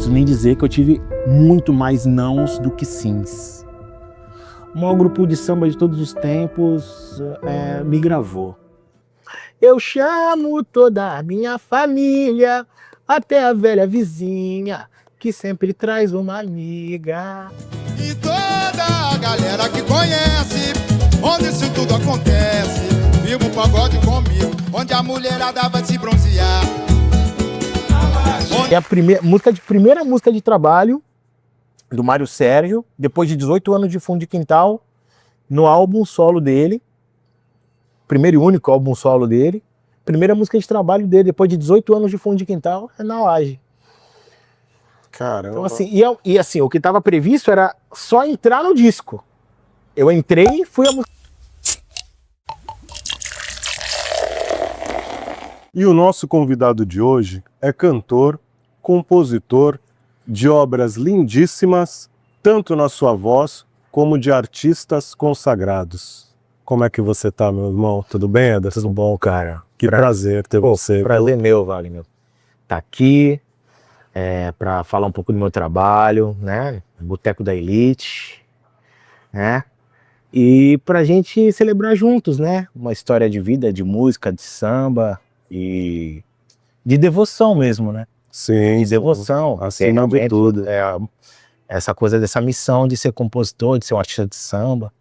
posso nem dizer que eu tive muito mais nãos do que sims. O maior grupo de samba de todos os tempos me gravou. Eu chamo toda a minha família, até a velha vizinha, que sempre traz uma amiga. E toda a galera que conhece, onde isso tudo acontece, viva o pagode comigo, onde a mulherada vai se bronzear. É a primeira música de trabalho do Mário Sérgio, depois de 18 anos de fundo de quintal, no álbum solo dele, primeiro e único álbum solo dele, primeira música de trabalho dele, depois de 18 anos de fundo de quintal, é Na Laje. Caramba. Então, assim, assim, o que estava previsto era só entrar no disco. Eu entrei e fui a música. E o nosso convidado de hoje é cantor, compositor de obras lindíssimas, tanto na sua voz como de artistas consagrados. Como é que você tá, meu irmão? Tudo bem, Ederson? Tudo bom, cara? Que prazer ter você. Prazer meu, Wagner. Tá aqui para falar um pouco do meu trabalho, né? Boteco da Elite, né? E pra gente celebrar juntos, né? Uma história de vida, de música, de samba e de devoção mesmo, né? Sim. De devoção. Acima de tudo. Essa coisa dessa missão de ser compositor, de ser um artista de samba.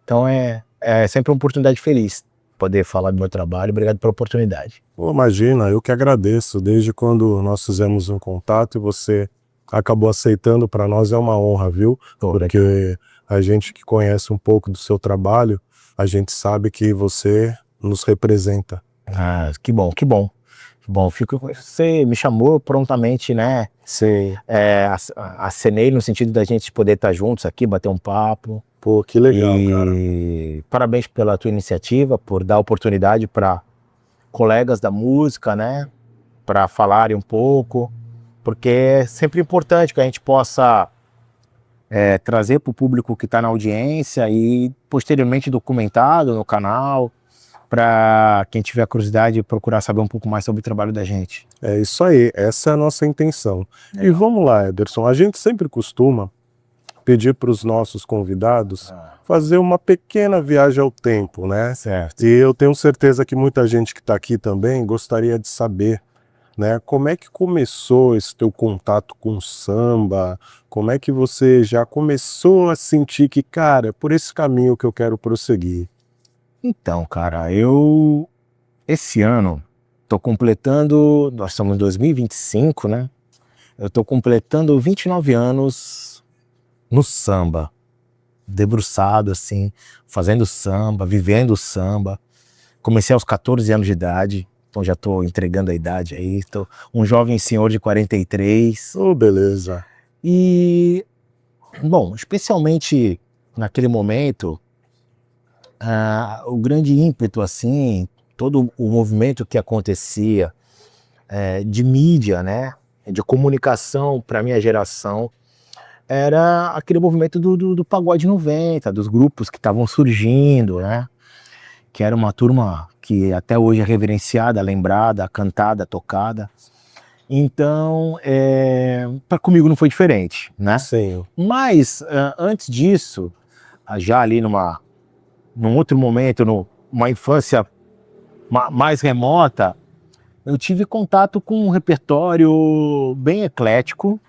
Então é sempre uma oportunidade feliz poder falar do meu trabalho. Obrigado pela oportunidade. Pô, imagina, eu que agradeço. Desde quando nós fizemos um contato e você acabou aceitando, para nós é uma honra, viu? Porque a gente que conhece um pouco do seu trabalho, a gente sabe que você nos representa. Ah, que bom, que bom. Bom, você me chamou prontamente, né? Sim. Acenei no sentido da gente poder estar juntos aqui, bater um papo. Pô, que legal, cara. E parabéns pela tua iniciativa, por dar oportunidade para colegas da música, né? Para falarem um pouco, porque é sempre importante que a gente possa trazer para o público que está na audiência e posteriormente documentado no canal, para quem tiver curiosidade procurar saber um pouco mais sobre o trabalho da gente. É isso aí, essa é a nossa intenção. E vamos lá, Ederson, a gente sempre costuma pedir para os nossos convidados fazer uma pequena viagem ao tempo, né? Certo. E eu tenho certeza que muita gente que está aqui também gostaria de saber, né? Como é que começou esse teu contato com o samba? Como é que você já começou a sentir que, cara, é por esse caminho que eu quero prosseguir? Então, cara, esse ano tô completando, nós estamos em 2025, né? Eu tô completando 29 anos no samba, debruçado assim, fazendo samba, vivendo samba. Comecei aos 14 anos de idade, então já tô entregando a idade aí, tô um jovem senhor de 43. Oh, beleza. E, bom, especialmente naquele momento, o grande ímpeto, assim, todo o movimento que acontecia de mídia, né, de comunicação para minha geração, era aquele movimento do pagode 90, dos grupos que estavam surgindo, né, que era uma turma que até hoje é reverenciada, lembrada, cantada, tocada. Então, comigo não foi diferente, né? Sim. Mas, antes disso, já ali num outro momento, numa infância mais remota, eu tive contato com um repertório bem eclético,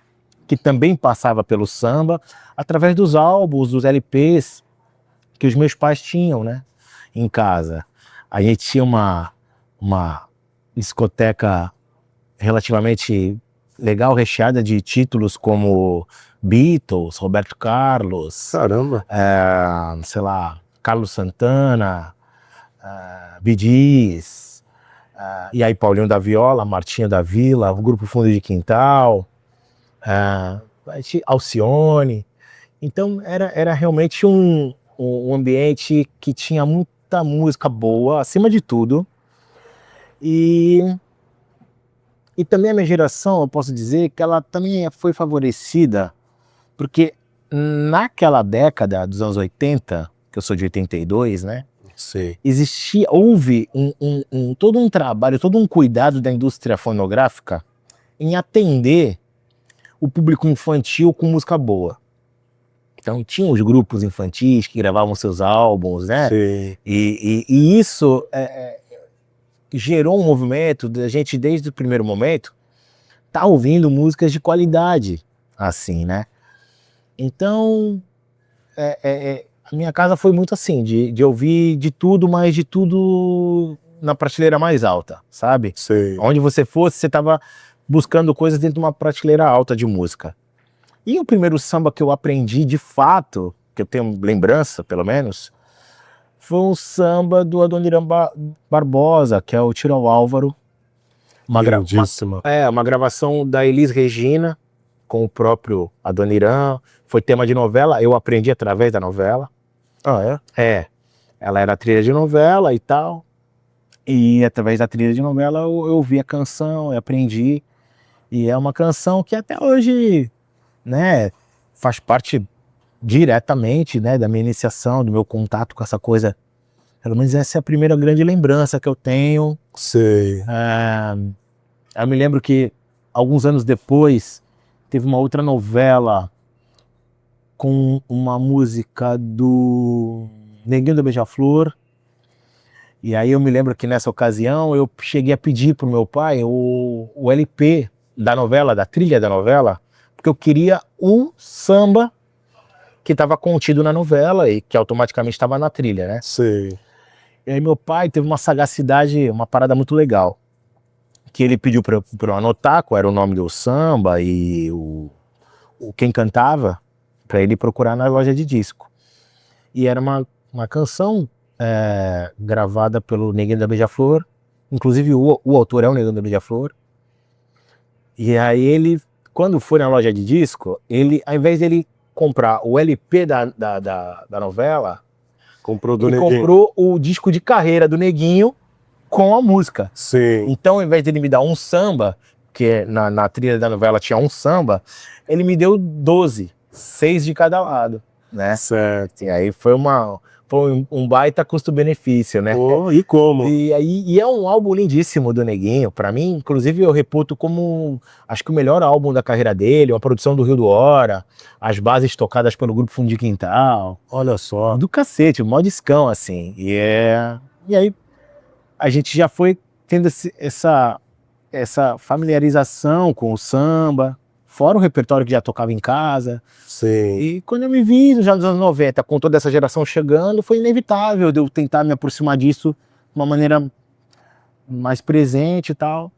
que também passava pelo samba, através dos álbuns, dos LPs que os meus pais tinham, né, em casa. A gente tinha uma discoteca relativamente legal, recheada de títulos como Beatles, Roberto Carlos, Caramba. sei lá, Carlos Santana, Bee Gees, e aí Paulinho da Viola, Martinho da Vila, o Grupo Fundo de Quintal, Alcione. Então era realmente um ambiente que tinha muita música boa, acima de tudo. E também a minha geração, eu posso dizer que ela também foi favorecida, porque naquela década dos anos 80, que eu sou de 82, né? Sim. Houve todo um trabalho, todo um cuidado da indústria fonográfica em atender o público infantil com música boa. Então tinha os grupos infantis que gravavam seus álbuns, né? Sim. E isso gerou um movimento da gente, desde o primeiro momento, tá ouvindo músicas de qualidade, assim, né? Então, a minha casa foi muito assim, de ouvir de tudo, mas de tudo na prateleira mais alta, sabe? Sim. Onde você fosse, você tava buscando coisas dentro de uma prateleira alta de música. E o primeiro samba que eu aprendi de fato, que eu tenho lembrança, pelo menos, foi um samba do Adoniran Barbosa, que é o Tiro ao Álvaro. Lindíssima. Uma gravação da Elis Regina, com o próprio Adoniran. Foi tema de novela, eu aprendi através da novela. Ah, é? Ela era trilha de novela e tal. E através da trilha de novela eu ouvi a canção, eu aprendi. E é uma canção que até hoje, né, faz parte diretamente, né, da minha iniciação, do meu contato com essa coisa. Pelo menos essa é a primeira grande lembrança que eu tenho. Sei. Eu me lembro que alguns anos depois teve uma outra novela com uma música do Neguinho da Beija-Flor. E aí eu me lembro que nessa ocasião eu cheguei a pedir pro meu pai o LP da novela, da trilha da novela, porque eu queria um samba que estava contido na novela e que automaticamente estava na trilha, né? Sei. E aí meu pai teve uma sagacidade, uma parada muito legal, que ele pediu para eu anotar qual era o nome do samba e quem cantava, para ele procurar na loja de disco. E era uma canção gravada pelo Neguinho da Beija-Flor, inclusive o autor é o Neguinho da Beija-Flor. E aí ele, quando foi na loja de disco, ele, ao invés dele comprar o LP da novela, ele comprou o disco de carreira do Neguinho com a música. Sim. Então, ao invés de ele me dar um samba, que na trilha da novela tinha um samba, ele me deu 12, 6 de cada lado, né? Certo. E aí foi um baita custo-benefício, né? Oh, e como? E é um álbum lindíssimo do Neguinho. Pra mim, inclusive, eu reputo como, acho que o melhor álbum da carreira dele, uma produção do Rio do Hora, as bases tocadas pelo grupo Fundo de Quintal. Olha só. Do cacete, mó discão, assim. E aí a gente já foi tendo essa familiarização com o samba, fora o repertório que já tocava em casa. Sim. E quando eu me vi, já nos anos 90, com toda essa geração chegando, foi inevitável de eu tentar me aproximar disso de uma maneira mais presente e tal.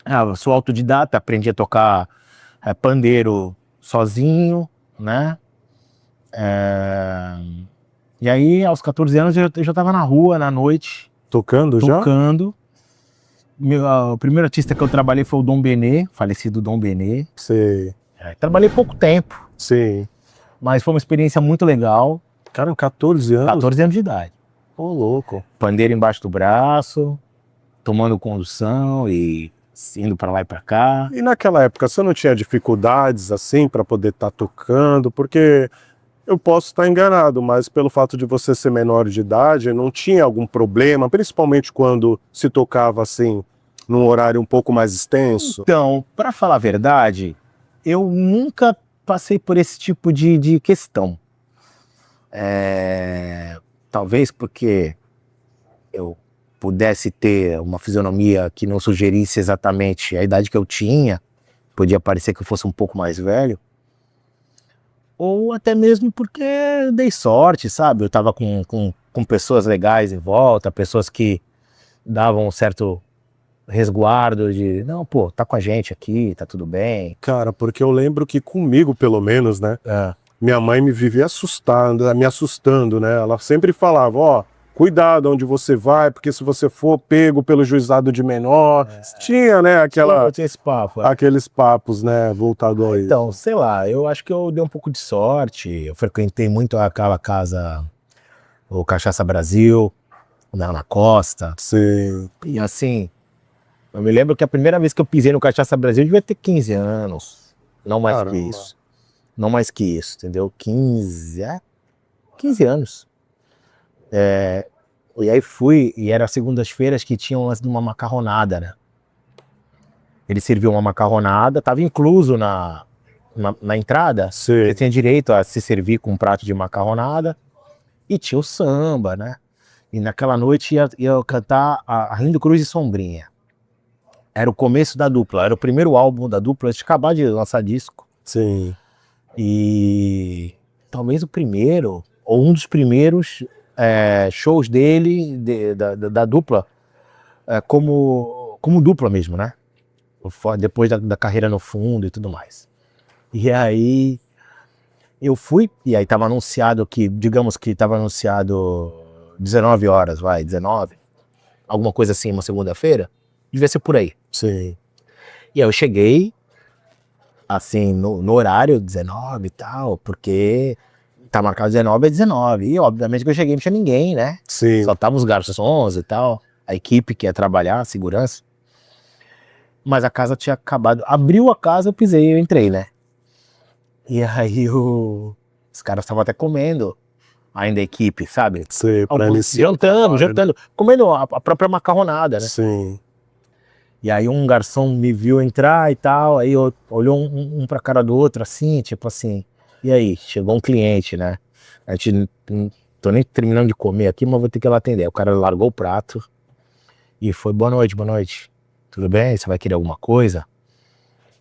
Eu sou autodidata, aprendi a tocar pandeiro sozinho, né? E aí, aos 14 anos, eu já estava na rua, na noite. Tocando já? Tocando. O primeiro artista que eu trabalhei foi o Dom Benê, falecido Dom Benê. Sei. Trabalhei pouco tempo. Sim. Mas foi uma experiência muito legal. Cara, 14 anos? 14 anos de idade. Ô, louco. Pandeiro embaixo do braço, tomando condução e indo pra lá e pra cá. E naquela época, você não tinha dificuldades, assim, para poder estar tocando? Porque eu posso estar enganado, mas pelo fato de você ser menor de idade, não tinha algum problema, principalmente quando se tocava, assim, num horário um pouco mais extenso? Então, pra falar a verdade, eu nunca passei por esse tipo de questão. Talvez porque eu pudesse ter uma fisionomia que não sugerisse exatamente a idade que eu tinha, podia parecer que eu fosse um pouco mais velho, ou até mesmo porque dei sorte, sabe? Eu tava com pessoas legais em volta, pessoas que davam um certo resguardo de, não, pô, tá com a gente aqui, tá tudo bem. Cara, porque eu lembro que comigo, pelo menos, né, minha mãe me vivia me assustando, né, ela sempre falava, ó, cuidado onde você vai, porque se você for pego pelo juizado de menor, tinha, né, Tinha esse papo, aqueles papos, né, voltado a isso. Então, sei lá, eu acho que eu dei um pouco de sorte, eu frequentei muito aquela casa, o Cachaça Brasil, na Costa. Sim. E assim, eu me lembro que a primeira vez que eu pisei no Cachaça Brasil eu devia ter 15 anos. Não mais Caramba. que isso. Não mais que isso, entendeu? 15 anos. E aí fui, e era segundas-feiras que tinham lance de uma macarronada, né? Ele serviu uma macarronada, tava incluso na entrada, você Sei. tinha direito a se servir com um prato de macarronada e tinha o samba, né? E naquela noite ia cantar a Arlindo Cruz e Sombrinha. Era o começo da dupla, era o primeiro álbum da dupla, antes de acabar de lançar disco. Sim. E talvez o primeiro, ou um dos primeiros shows dele, da dupla, como dupla mesmo, né? Depois da carreira no fundo e tudo mais. E aí eu fui, e aí tava anunciado digamos que tava anunciado 19 horas, 19, alguma coisa assim, uma segunda-feira, devia ser por aí. Sim. E aí eu cheguei, assim, no horário 19 e tal, porque tá marcado 19 é 19. E obviamente que eu cheguei não tinha ninguém, né? Sim. Só estavam os garçons e tal, a equipe que ia trabalhar, a segurança. Mas a casa tinha acabado. Abriu a casa, eu pisei, eu entrei, né? E aí os caras estavam até comendo, ainda a equipe, sabe? Sei, pra iniciar. Jantando, comendo a própria macarronada, né? Sim. E aí um garçom me viu entrar e tal, aí olhou um pra cara do outro, assim, tipo assim, e aí, chegou um cliente, né? A gente não tô nem terminando de comer aqui, mas vou ter que ir lá atender. O cara largou o prato e foi, boa noite, tudo bem? Você vai querer alguma coisa?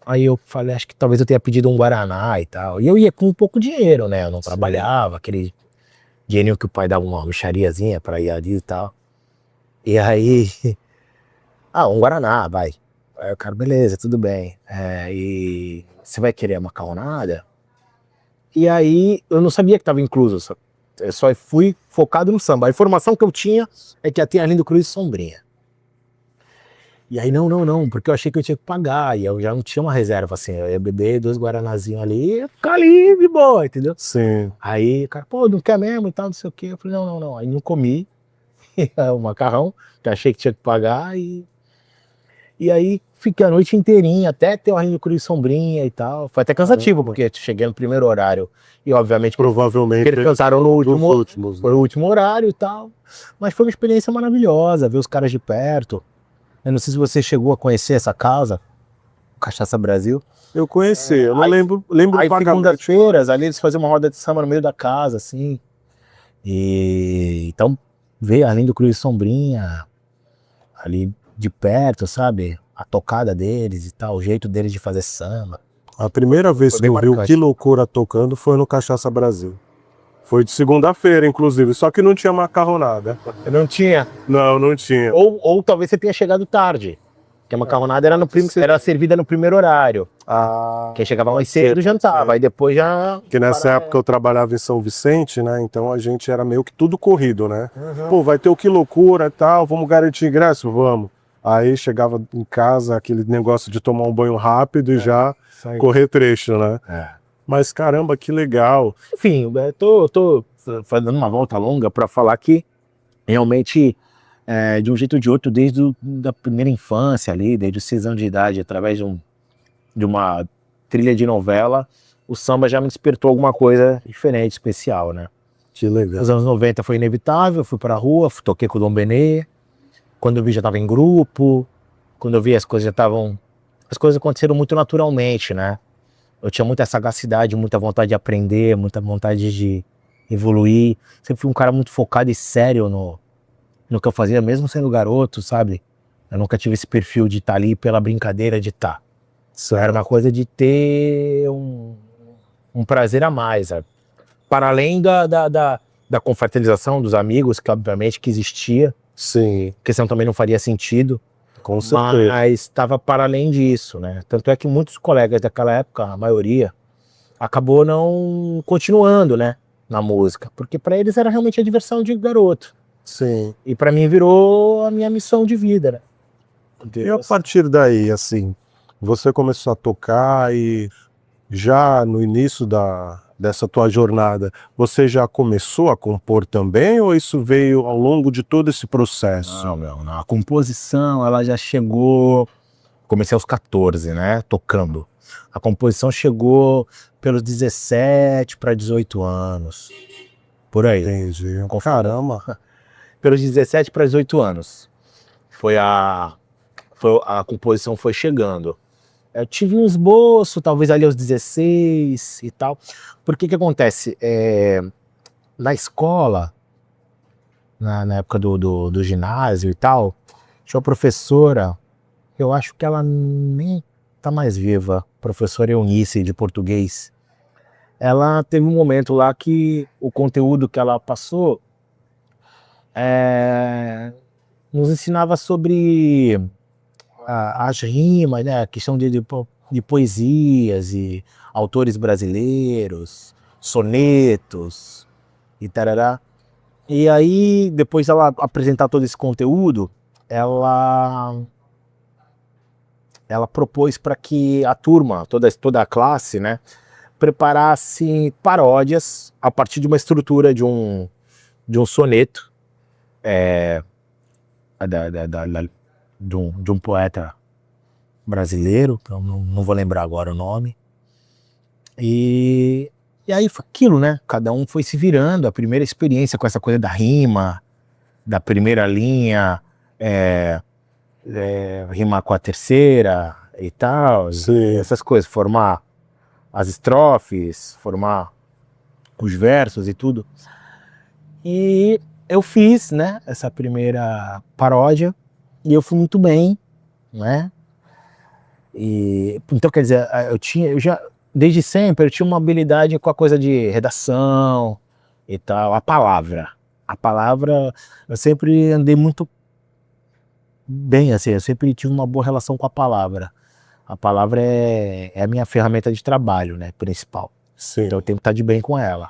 Aí eu falei, acho que talvez eu tenha pedido um Guaraná e tal. E eu ia com um pouco de dinheiro, né? Eu não trabalhava, aquele dinheirinho que o pai dava uma mixariazinha pra ir ali e tal. E aí... um Guaraná, vai. Aí o cara, beleza, tudo bem. E você vai querer a macarronada? E aí eu não sabia que estava incluso, eu só fui focado no samba. A informação que eu tinha é que ia ter Arlindo Cruz e Sombrinha. E aí não, porque eu achei que eu tinha que pagar, e eu já não tinha uma reserva, assim, eu ia beber 2 Guaranazinhos ali e ia ficar ali de boa, entendeu? Sim. Aí o cara, pô, não quer mesmo e tal, não sei o quê. Eu falei, não. Aí não comi o macarrão, que achei que tinha que pagar, e aí fiquei a noite inteirinha, até ter o Arlindo Cruz e Sombrinha e tal. Foi até cansativo, porque cheguei no primeiro horário e obviamente Provavelmente eles cansaram no últimos. foi o último horário e tal. Mas foi uma experiência maravilhosa, ver os caras de perto. Eu não sei se você chegou a conhecer essa casa, Cachaça Brasil. Eu conheci, eu não aí- lembro Aí vagamente. segundas-feiras, ali eles faziam uma roda de samba no meio da casa, assim. E então, ver Arlindo Cruz e Sombrinha ali de perto, sabe? A tocada deles e tal, o jeito deles de fazer samba. A primeira vez Foi que bem eu vi o marcante. Que Loucura tocando foi no Cachaça Brasil. Foi de segunda-feira, inclusive, só que não tinha macarronada. Não tinha. Não tinha. Ou talvez você tenha chegado tarde. Porque a macarronada era servida no primeiro horário. Quem chegava mais cedo jantava, aí depois já... Porque nessa época eu trabalhava em São Vicente, né? Então a gente era meio que tudo corrido, né? Pô, vai ter o Que Loucura e tal, vamos garantir ingresso? Vamos. Aí chegava em casa aquele negócio de tomar um banho rápido e já correr trecho, né? Mas caramba, que legal. Enfim, tô fazendo uma volta longa para falar que realmente, de um jeito ou de outro, desde a primeira infância ali, desde os 6 anos de idade, através de uma trilha de novela, o samba já me despertou alguma coisa diferente, especial, né? Que legal. Nos anos 90 foi inevitável, fui pra rua, toquei com o Dom Benê. Quando eu vi já tava em grupo, quando eu vi as coisas aconteceram muito naturalmente, né? Eu tinha muita sagacidade, muita vontade de aprender, muita vontade de evoluir. Sempre fui um cara muito focado e sério no que eu fazia, mesmo sendo garoto, sabe? Eu nunca tive esse perfil de estar ali pela brincadeira de estar. Era uma coisa de ter um prazer a mais, sabe? Para além da confraternização dos amigos, que obviamente que existia, Sim, porque senão também não faria sentido. com certeza. Mas estava para além disso, né? Tanto é que muitos colegas daquela época, a maioria, acabou não continuando, né? Na música, porque para eles era realmente a diversão de garoto. Sim. E para mim virou a minha missão de vida, né? E a partir daí, assim, você começou a tocar e já no início dessa tua jornada, você já começou a compor também ou isso veio ao longo de todo esse processo? Não. A composição, ela já chegou... Comecei aos 14, né? Tocando. A composição chegou pelos 17 para 18 anos. Por aí. Entendi. Caramba. Pelos 17 para 18 anos. A composição foi chegando. Eu tive um esboço, talvez ali aos 16 e tal. Porque que acontece? Na escola, na época do ginásio e tal, tinha uma professora, eu acho que ela nem tá mais viva, professora Eunice, de português. Ela teve um momento lá que o conteúdo que ela passou nos ensinava sobre as rimas, né? A questão de poesias e autores brasileiros, sonetos e tarará. E aí, depois ela apresentar todo esse conteúdo, ela propôs para que a turma, toda a classe, né, preparasse paródias a partir de uma estrutura de um soneto de um poeta brasileiro, que eu não vou lembrar agora o nome. E aí foi aquilo, né? Cada um foi se virando, a primeira experiência com essa coisa da rima, da primeira linha, rimar com a terceira e tal, essas coisas, formar as estrofes, formar os versos e tudo. E eu fiz, né, essa primeira paródia e eu fui muito bem, né? E então, quer dizer, eu já desde sempre eu tinha uma habilidade com a coisa de redação e tal, a palavra, eu sempre andei muito bem, assim, eu sempre tive uma boa relação com a palavra. A palavra é a minha ferramenta de trabalho, né, principal. Sim. Então eu tenho que estar de bem com ela.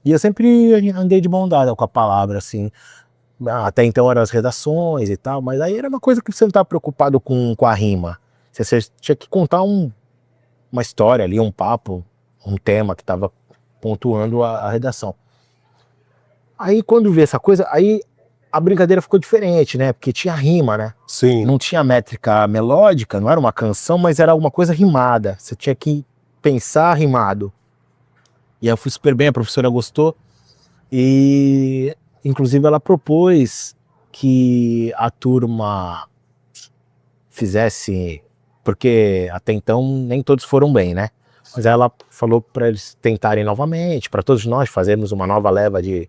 E eu sempre andei de mão dada com a palavra, assim. Até então eram as redações e tal, mas aí era uma coisa que você não estava preocupado com a rima. Você tinha que contar uma história ali, um papo, um tema que estava pontuando a redação. Aí quando vi essa coisa, aí a brincadeira ficou diferente, né? Porque tinha rima, né? Sim. Não tinha métrica melódica, não era uma canção, mas era alguma coisa rimada. Você tinha que pensar rimado. E aí eu fui super bem, a professora gostou. E inclusive ela propôs que a turma fizesse, porque até então nem todos foram bem, né? Mas ela falou para eles tentarem novamente, para todos nós fazermos uma nova leva de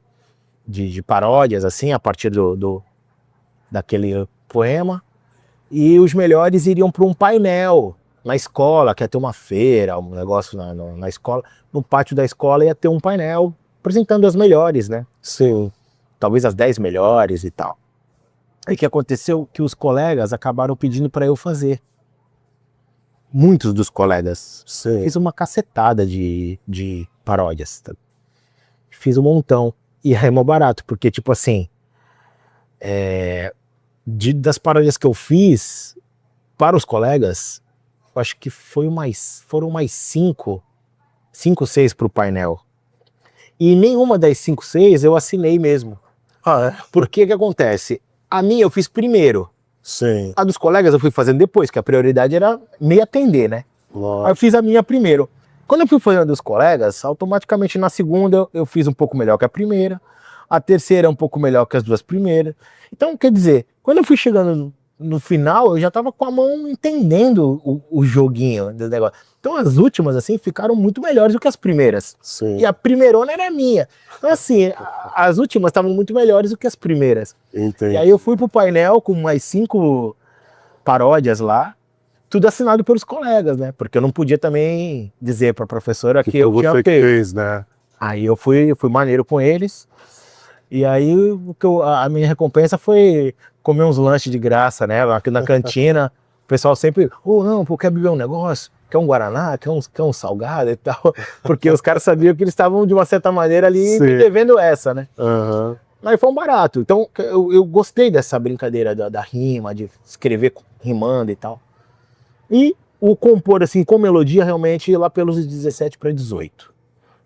paródias, assim, a partir daquele poema. E os melhores iriam para um painel na escola, que ia ter uma feira, um negócio na escola. No pátio da escola ia ter um painel apresentando as melhores, né? Sim. Talvez as 10 melhores e tal. Aí o que aconteceu? Que os colegas acabaram pedindo para eu fazer. Muitos dos colegas. Sim. Fiz uma cacetada de paródias. Fiz um montão. E é mó barato, porque tipo assim, das paródias que eu fiz para os colegas, eu acho que foram mais 5, 6 para o painel. E nenhuma das 5, 6 eu assinei mesmo. Porque que acontece? A minha eu fiz primeiro. Sim. A dos colegas eu fui fazendo depois, que a prioridade era me atender, né? Lógico. Aí eu fiz a minha primeiro. Quando eu fui fazendo a dos colegas, automaticamente na segunda eu fiz um pouco melhor que a primeira. A terceira um pouco melhor que as 2 primeiras. Então, quer dizer, quando eu fui chegando no final, eu já tava com a mão entendendo o joguinho do negócio. Então as últimas, assim, ficaram muito melhores do que as primeiras. Sim. E a primeirona era minha. Então, assim, as últimas estavam muito melhores do que as primeiras. Entendi. E aí eu fui pro painel com mais 5 paródias lá, tudo assinado pelos colegas, né? Porque eu não podia também dizer pra professora que eu tinha você que pego. fez, né? Aí eu fui maneiro com eles. E aí a minha recompensa foi comer uns lanches de graça, né? Aqui na cantina, o pessoal sempre, não, pô, quer beber um negócio? Quer um guaraná? Quer um salgado e tal? Porque os caras sabiam que eles estavam, de uma certa maneira, ali me devendo essa, né? Uhum. Mas foi um barato. Então eu gostei dessa brincadeira da rima, de escrever rimando e tal. E o compor, assim, com melodia, realmente, lá pelos 17 para 18.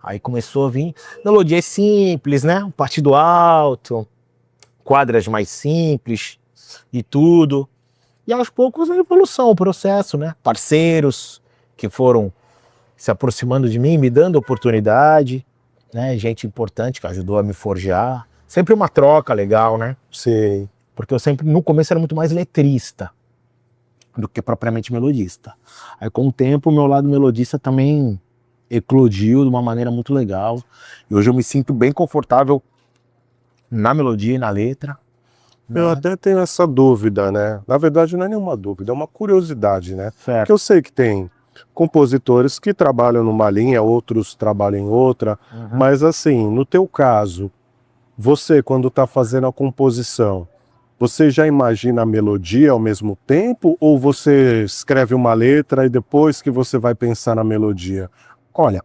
Aí começou a vir melodias simples, né? Um partido alto, quadras mais simples e tudo. E aos poucos a evolução, o processo, né? Parceiros que foram se aproximando de mim, me dando oportunidade, né? Gente importante que ajudou a me forjar. Sempre uma troca legal, né? Sim. Porque eu sempre, no começo, era muito mais letrista. do que propriamente melodista. Aí com o tempo o meu lado melodista também eclodiu de uma maneira muito legal. E hoje eu me sinto bem confortável na melodia e na letra. Eu até tenho essa dúvida, né? Na verdade não é nenhuma dúvida, é uma curiosidade, né? Porque Certo. eu sei que tem compositores que trabalham numa linha, outros trabalham em outra, mas assim, no teu caso, você quando está fazendo a composição, você já imagina a melodia ao mesmo tempo ou você escreve uma letra e depois que você vai pensar na melodia? Olha,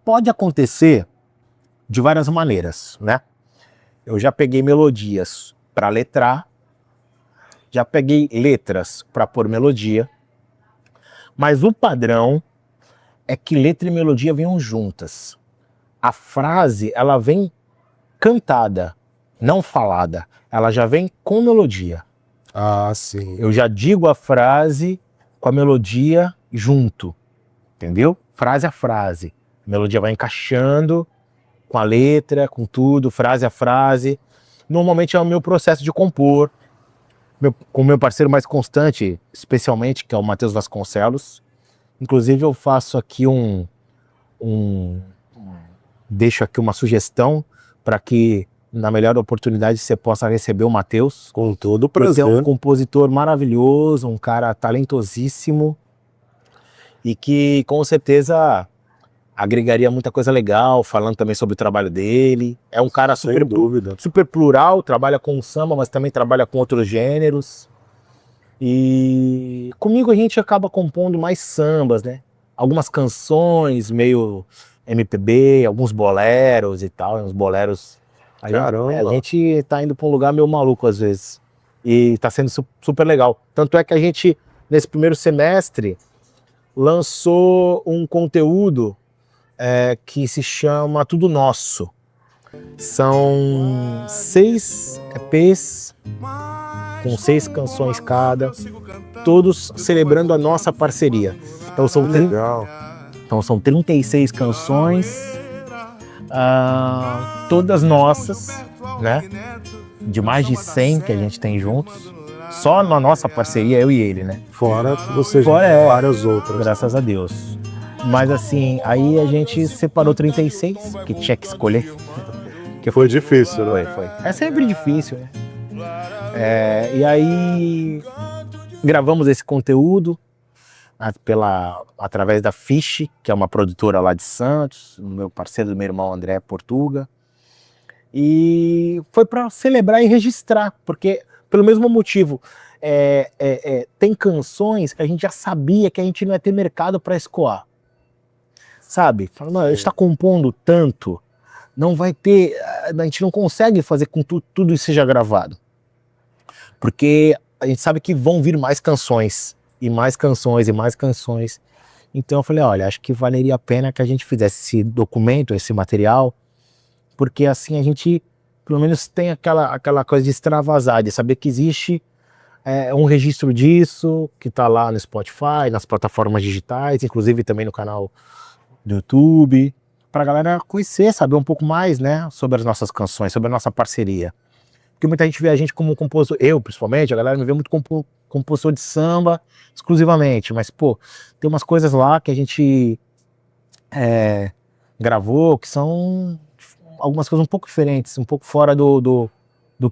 pode acontecer de várias maneiras, né? Eu já peguei melodias para letrar, já peguei letras para pôr melodia, mas o padrão é que letra e melodia venham juntas. A frase, ela vem cantada, não falada. Ela já vem com melodia. Ah, sim. Eu já digo a frase com a melodia junto, entendeu? Frase a frase. A melodia vai encaixando com a letra, com tudo, frase a frase. Normalmente é o meu processo de compor. Com o meu parceiro mais constante, especialmente, que é o Matheus Vasconcelos. Inclusive eu faço aqui deixo aqui uma sugestão para que na melhor oportunidade você possa receber o Matheus. Com todo Porque é um prazer. compositor maravilhoso, um cara talentosíssimo e que com certeza agregaria muita coisa legal, falando também sobre o trabalho dele. É um cara Sem super, dúvida. super plural, trabalha com samba, mas também trabalha com outros gêneros. E comigo a gente acaba compondo mais sambas, né? Algumas canções meio MPB, alguns boleros e tal, uns boleros. Caramba. A gente tá indo para um lugar meio maluco às vezes. E tá sendo super legal. Tanto é que a gente, nesse primeiro semestre, lançou um conteúdo que se chama Tudo Nosso. São 6 EPs com 6 canções cada, todos celebrando a nossa parceria. Então Legal. são 36 canções, todas nossas, né? De mais de 100 que a gente tem juntos. Só na nossa parceria, eu e ele, né? Fora você Fora já várias outras. Graças a Deus. Mas assim, aí a gente separou 36, que tinha que escolher. Que foi difícil, né? Foi. É sempre difícil, né? E aí gravamos esse conteúdo através da Fish, que é uma produtora lá de Santos, meu parceiro do meu irmão André Portuga. E foi para celebrar e registrar, porque pelo mesmo motivo, tem canções que a gente já sabia que a gente não ia ter mercado para escoar. Sabe? Falando, a gente está compondo tanto, não vai ter, a gente não consegue fazer com que tudo isso seja gravado. Porque a gente sabe que vão vir mais canções, e mais canções, e mais canções. Então eu falei, olha, acho que valeria a pena que a gente fizesse esse documento, esse material, porque assim a gente, pelo menos, tem aquela coisa de extravasar, de saber que existe um registro disso, que está lá no Spotify, nas plataformas digitais, inclusive também no canal do YouTube, para a galera conhecer, saber um pouco mais, né, sobre as nossas canções, sobre a nossa parceria. Porque muita gente vê a gente como compositor, eu principalmente, a galera me vê muito como compositor de samba exclusivamente, mas pô, tem umas coisas lá que a gente gravou que são algumas coisas um pouco diferentes, um pouco fora do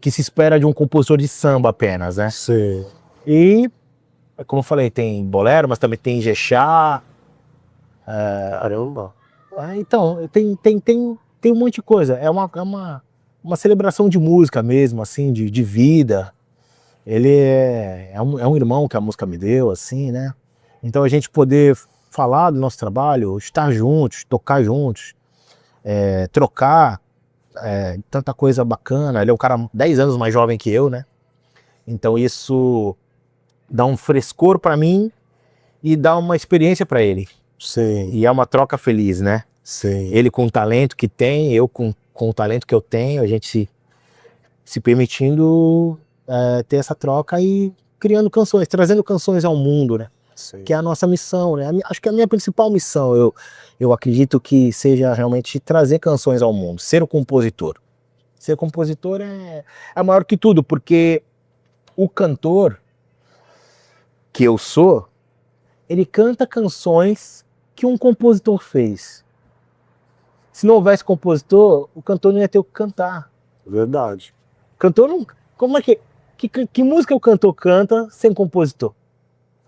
que se espera de um compositor de samba apenas, né? Sim. E, como eu falei, tem bolero, mas também tem Ijexá. Caramba. Então, tem um monte de coisa. É uma celebração de música mesmo, assim, de vida. Ele é um irmão que a música me deu, assim, né? Então a gente poder falar do nosso trabalho, estar juntos, tocar juntos, trocar tanta coisa bacana. Ele é um cara 10 anos mais jovem que eu, né? Então isso dá um frescor pra mim e dá uma experiência pra ele. Sim. E é uma troca feliz, né? Sim. Ele com o talento que tem, eu com o talento que eu tenho, a gente se permitindo ter essa troca e criando canções, trazendo canções ao mundo, né? Sim. Que é a nossa missão, né? Acho que é a minha principal missão, eu acredito que seja realmente trazer canções ao mundo, ser o compositor. Ser compositor é maior que tudo, porque o cantor, que eu sou, ele canta canções que um compositor fez. Se não houvesse compositor, o cantor não ia ter o que cantar. Verdade. O cantor não... Como é que música o cantor canta sem compositor?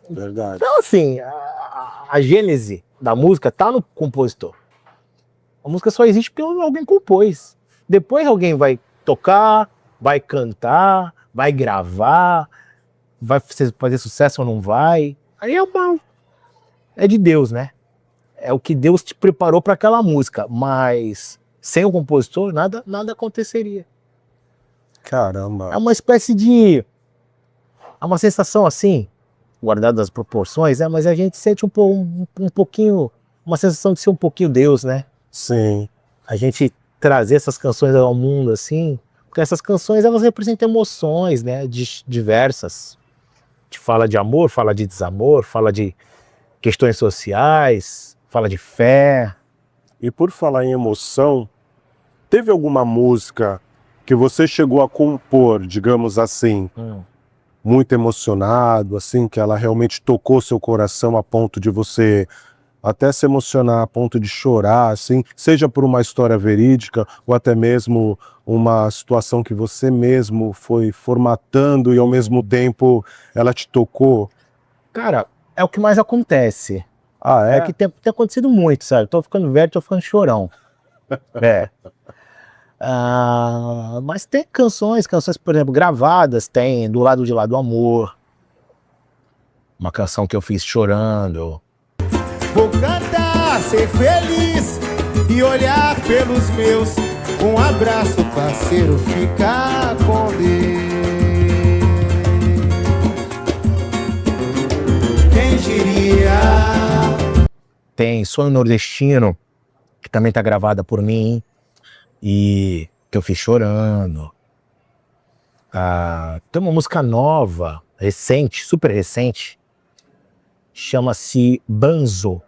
Verdade. Então, assim, a gênese da música tá no compositor. A música só existe porque alguém compôs. Depois alguém vai tocar, vai cantar, vai gravar, vai fazer sucesso ou não vai. Aí é de Deus, né? É o que Deus te preparou para aquela música. Mas sem o compositor, nada aconteceria. Caramba. É uma espécie de... É uma sensação assim, guardada as proporções, mas a gente sente um pouquinho, uma sensação de ser um pouquinho Deus, né? Sim. A gente trazer essas canções ao mundo assim, porque essas canções elas representam emoções, né? Diversas. A gente fala de amor, fala de desamor, fala de questões sociais, fala de fé. E por falar em emoção, teve alguma música que você chegou a compor, digamos assim, muito emocionado, assim, que ela realmente tocou seu coração a ponto de você até se emocionar, a ponto de chorar, assim, seja por uma história verídica ou até mesmo uma situação que você mesmo foi formatando e ao mesmo tempo ela te tocou? Cara, é o que mais acontece. Ah, é? É que tem acontecido muito, sabe? Tô ficando velho, tô ficando chorão. É. Mas tem canções, por exemplo, gravadas, tem Do Lado de Lá do Amor. Uma canção que eu fiz chorando. Vou cantar, ser feliz e olhar pelos meus. Um abraço, parceiro, ficar com Deus. Quem diria? Tem Sonho Nordestino, que também tá gravada por mim, e que eu fiz chorando. Tem uma música nova, recente, super recente, chama-se Banzo.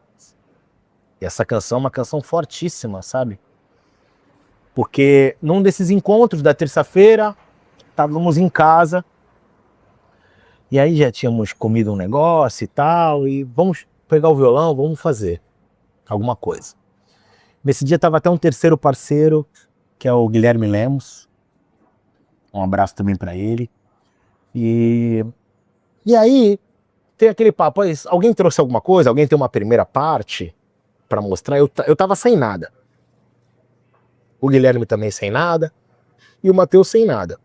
E essa canção é uma canção fortíssima, sabe? Porque num desses encontros da terça-feira, estávamos em casa, e aí já tínhamos comido um negócio e tal, e vamos pegar o violão, vamos fazer alguma coisa. Nesse dia estava até um terceiro parceiro, que é o Guilherme Lemos. Um abraço também para ele. E aí tem aquele papo, alguém trouxe alguma coisa? Alguém tem uma primeira parte para mostrar? Eu tava sem nada. O Guilherme também sem nada. E o Matheus sem nada.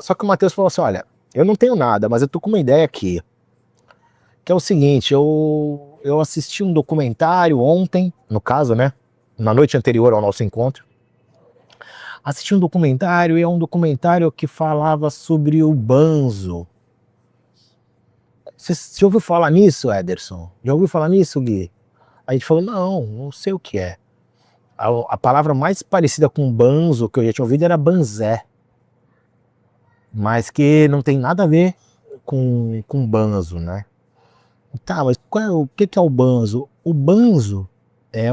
Só que o Matheus falou assim, olha, eu não tenho nada, mas eu tô com uma ideia aqui. Que é o seguinte, eu assisti um documentário ontem, no caso, né? Na noite anterior ao nosso encontro. Assisti um documentário, e é um documentário que falava sobre o banzo. Você já ouviu falar nisso, Ederson? Já ouviu falar nisso, Gui? A gente falou, não sei o que é. A palavra mais parecida com banzo que eu já tinha ouvido era banzé. Mas que não tem nada a ver com banzo, né? Tá, mas o que é o banzo? O banzo é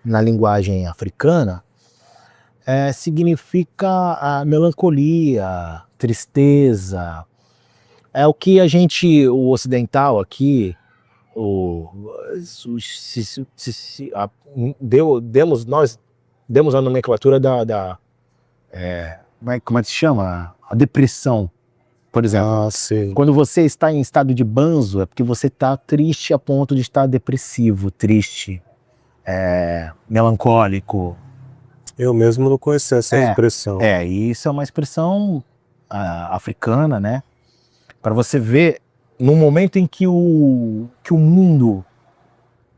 na linguagem africana, significa a melancolia, tristeza. É o que o ocidental aqui, nós demos a nomenclatura como é que se chama? A depressão, por exemplo. Sim. Quando você está em estado de banzo, é porque você está triste a ponto de estar depressivo, triste, melancólico. Eu mesmo não conhecia essa expressão. E isso é uma expressão africana, né? Para você ver, no momento em que o mundo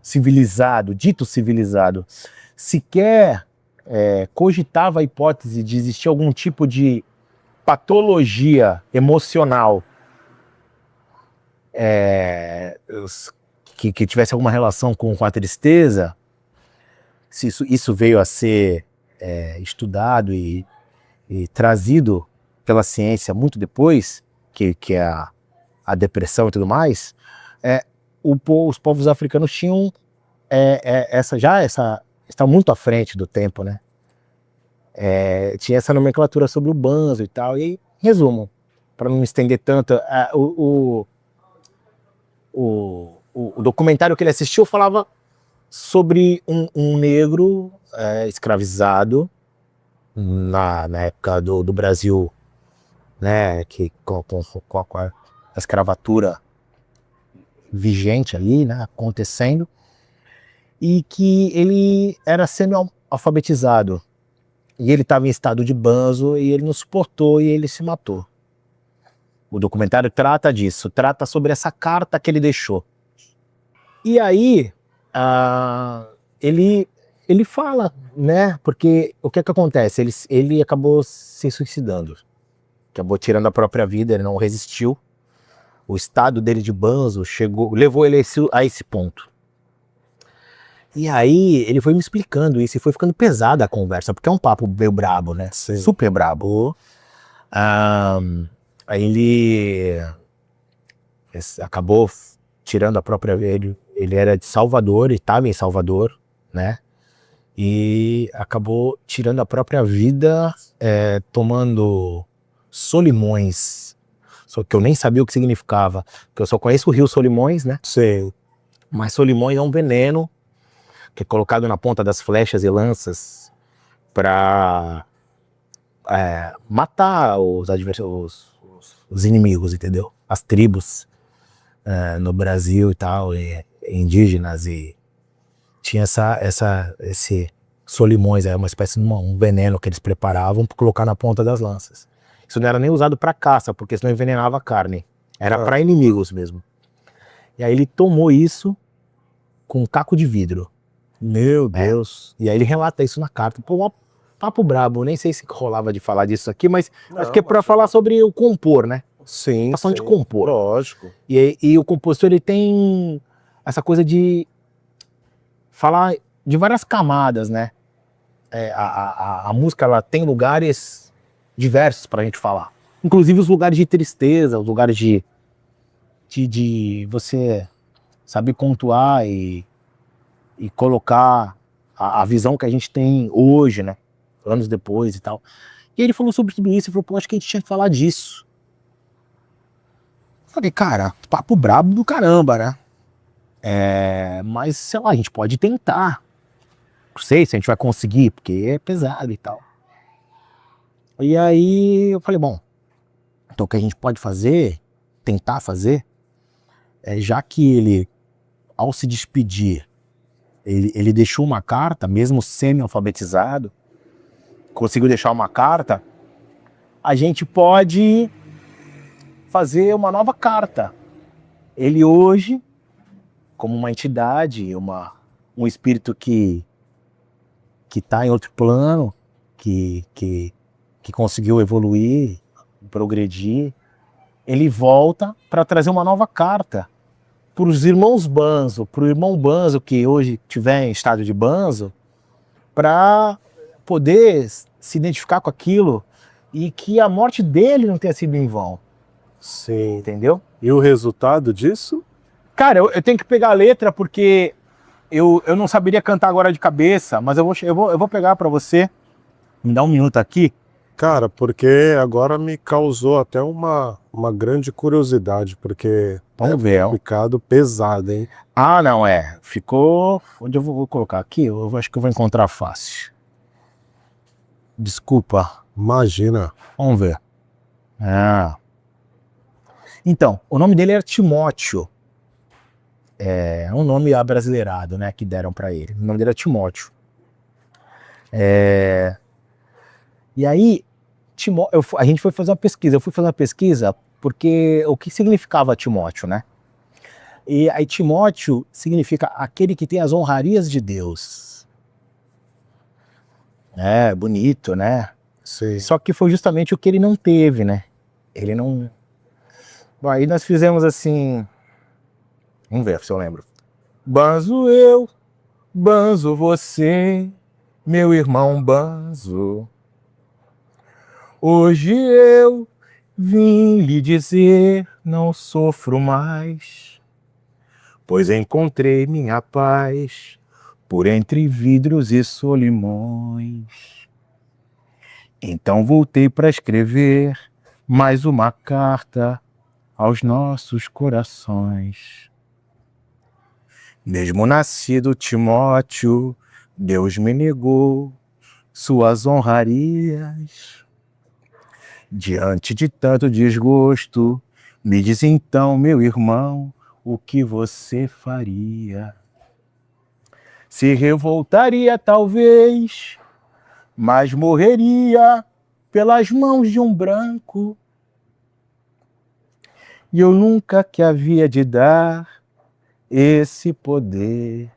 civilizado, dito civilizado, sequer cogitava a hipótese de existir algum tipo de patologia emocional que tivesse alguma relação com a tristeza, se isso veio a ser estudado e trazido pela ciência muito depois, que é a depressão e tudo mais, os povos africanos tinham está muito à frente do tempo, né? Tinha essa nomenclatura sobre o banzo e tal. E, em resumo, para não me estender tanto, o documentário que ele assistiu falava sobre um negro escravizado na época do Brasil, né, com a escravatura vigente ali, né, acontecendo, e que ele era semi-alfabetizado, e ele estava em estado de banzo, e ele não suportou, e ele se matou. O documentário trata disso, trata sobre essa carta que ele deixou. E aí, ele fala, né, porque o que acontece? Ele acabou se suicidando, acabou tirando a própria vida, ele não resistiu. O estado dele de banzo levou ele a esse ponto. E aí ele foi me explicando isso, e foi ficando pesada a conversa, porque é um papo meio brabo, né? Sim. Super brabo. Aí ele acabou tirando a própria vida. Ele era de Salvador, ele estava em Salvador, né? E acabou tirando a própria vida tomando Solimões. Só que eu nem sabia o que significava, porque eu só conheço o rio Solimões, né? Sim. Mas Solimões é um veneno que é colocado na ponta das flechas e lanças para matar os inimigos, entendeu? As tribos no Brasil e tal, e indígenas, e tinha esse Solimões, uma espécie de um veneno que eles preparavam para colocar na ponta das lanças. Isso não era nem usado para caça, porque senão envenenava a carne. Era para inimigos mesmo. E aí ele tomou isso com um caco de vidro. Meu Deus. E aí ele relata isso na carta. Pô, um papo brabo, nem sei se rolava de falar disso aqui, mas acho que é para falar sobre o compor, né? Sim, Passando de compor. Lógico. E o compositor, ele tem essa coisa de falar de várias camadas, né? A música, ela tem lugares diversos pra gente falar. Inclusive os lugares de tristeza, os lugares de você saber pontuar e colocar a visão que a gente tem hoje, né? Anos depois e tal. E ele falou sobre tudo isso, e falou, pô, acho que a gente tinha que falar disso. Falei, cara, papo brabo do caramba, né? Mas, sei lá, a gente pode tentar. Não sei se a gente vai conseguir, porque é pesado e tal. E aí eu falei, bom, então o que a gente pode fazer, tentar fazer, já que ele, ao se despedir, ele deixou uma carta, mesmo semi-alfabetizado, conseguiu deixar uma carta, a gente pode fazer uma nova carta. Ele hoje, como uma entidade, um espírito que está em outro plano, que conseguiu evoluir, progredir, ele volta para trazer uma nova carta para os irmãos Banzo, para o irmão Banzo que hoje estiver em estado de banzo, para poder se identificar com aquilo e que a morte dele não tenha sido em vão. Sim. Entendeu? E o resultado disso? Cara, eu tenho que pegar a letra porque eu não saberia cantar agora de cabeça, mas eu vou pegar para você. Me dá um minuto aqui. Cara, porque agora me causou até uma grande curiosidade, porque Vamos ver. ficado pesado, hein? Ah, não, ficou... Onde eu vou colocar aqui? Eu acho que eu vou encontrar fácil. Desculpa. Imagina. Vamos ver. Então, o nome dele era Timóteo. É um nome abrasileirado, né, que deram para ele. O nome dele era Timóteo. E aí, a gente foi fazer uma pesquisa. Eu fui fazer uma pesquisa porque o que significava Timóteo, né? E aí Timóteo significa aquele que tem as honrarias de Deus. Bonito, né? Sim. Só que foi justamente o que ele não teve, né? Ele não... Bom, aí nós fizemos assim... Vamos ver se eu lembro. Banzo eu, banzo você, meu irmão Banzo. Hoje eu vim lhe dizer, não sofro mais, pois encontrei minha paz por entre vidros e solimões. Então voltei para escrever mais uma carta aos nossos corações. Mesmo nascido Timóteo, Deus me negou suas honrarias. Diante de tanto desgosto, me diz então, meu irmão, o que você faria? Se revoltaria talvez, mas morreria pelas mãos de um branco. E eu nunca que havia de dar esse poder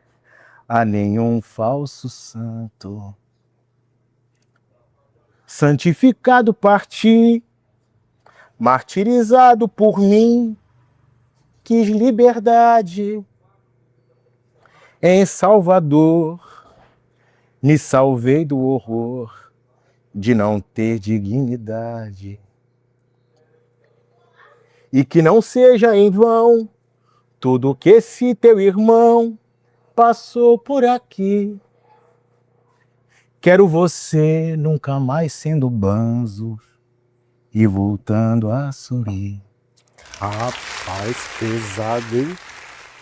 a nenhum falso santo. Santificado parti, martirizado por mim, quis liberdade. Em Salvador, me salvei do horror de não ter dignidade. E que não seja em vão tudo que esse teu irmão passou por aqui. Quero você nunca mais sendo banzo e voltando a sorrir. Rapaz, pesado, hein?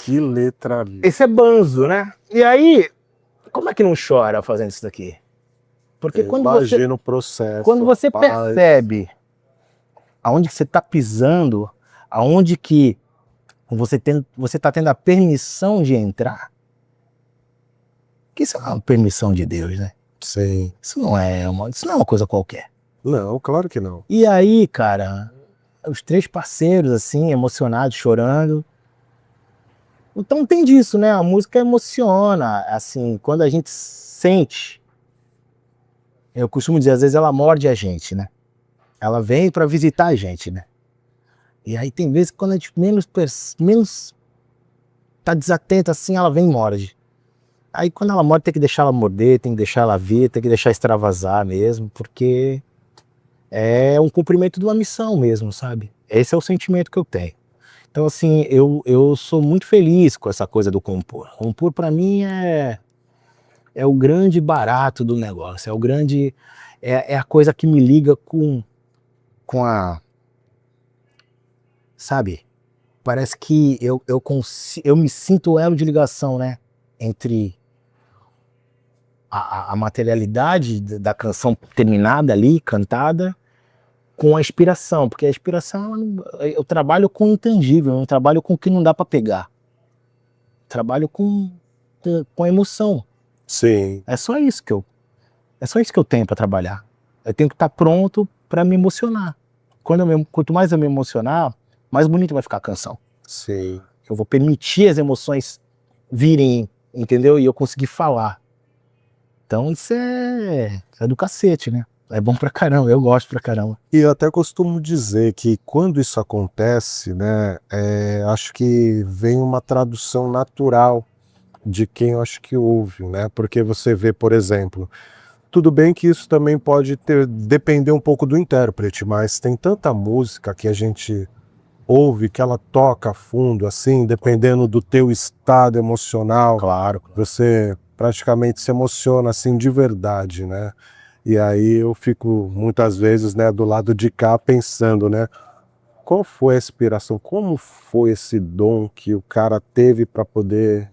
Que letra linda. Esse é banzo, né? E aí, como é que não chora fazendo isso daqui? Porque Imagina o processo. quando você rapaz. percebe aonde que você está pisando, aonde que você está tendo a permissão de entrar, que isso é uma permissão de Deus, né? Sim. Isso não é uma coisa qualquer. Não, claro que não. E aí, cara, os três parceiros, assim, emocionados, chorando. Então tem disso, né? A música emociona, assim, quando a gente sente. Eu costumo dizer, às vezes ela morde a gente, né? Ela vem pra visitar a gente, né? E aí tem vezes que quando a gente menos tá desatento, assim, ela vem e morde. Aí quando ela morde, tem que deixar ela morder, tem que deixar ela vir, tem que deixar extravasar mesmo, porque é um cumprimento de uma missão mesmo, sabe? Esse é o sentimento que eu tenho. Então, assim, eu sou muito feliz com essa coisa do compor. Compor, pra mim, é o grande barato do negócio, é a coisa que me liga com a... Sabe? Parece que eu me sinto o elo de ligação, né? Entre a materialidade da canção terminada ali, cantada, com a inspiração, porque a inspiração, eu trabalho com o intangível, eu trabalho com o que não dá para pegar. Trabalho com a emoção. Sim. É só isso que eu tenho para trabalhar. Eu tenho que estar pronto para me emocionar. Quanto mais eu me emocionar, mais bonito vai ficar a canção. Sim. Eu vou permitir as emoções virem, entendeu? E eu conseguir falar. Então isso é do cacete, né? É bom pra caramba, eu gosto pra caramba. E eu até costumo dizer que quando isso acontece, né, acho que vem uma tradução natural de quem eu acho que ouve, né? Porque você vê, por exemplo, tudo bem que isso também pode depender um pouco do intérprete, mas tem tanta música que a gente ouve que ela toca a fundo, assim, dependendo do teu estado emocional. Claro. Você praticamente se emociona assim de verdade, né? E aí eu fico muitas vezes, né, do lado de cá pensando, né, qual foi a inspiração, como foi esse dom que o cara teve para poder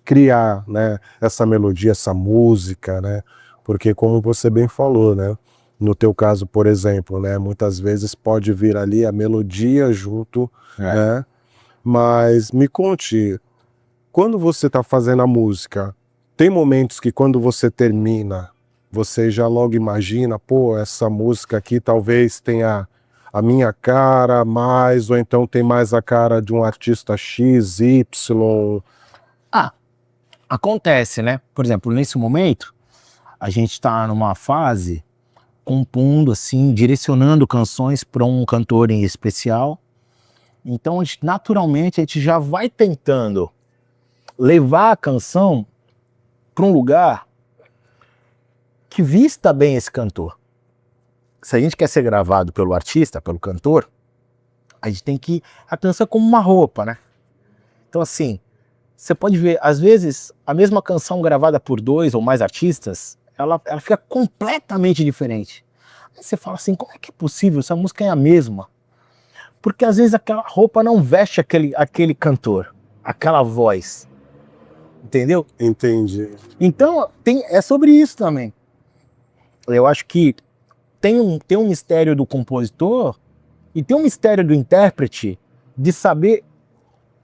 criar, né, essa melodia, essa música, né? Porque como você bem falou, né, no teu caso, por exemplo, né, muitas vezes pode vir ali a melodia junto, né? Mas me conte, quando você está fazendo a música, tem momentos que quando você termina, você já logo imagina, pô, essa música aqui talvez tenha a minha cara mais, ou então tem mais a cara de um artista X, Y. Acontece, né? Por exemplo, nesse momento, a gente tá numa fase compondo, assim, direcionando canções para um cantor em especial. Então, naturalmente, a gente já vai tentando levar a canção para um lugar que vista bem esse cantor. Se a gente quer ser gravado pelo artista, pelo cantor, a gente tem que... A canção é como uma roupa, né? Então, assim, você pode ver, às vezes, a mesma canção gravada por 2 ou mais artistas, ela fica completamente diferente. Aí você fala assim, como é que é possível? Essa música é a mesma. Porque às vezes aquela roupa não veste aquele cantor, aquela voz. Entendeu? Entendi. Então, é sobre isso também. Eu acho que tem um mistério do compositor e tem um mistério do intérprete de saber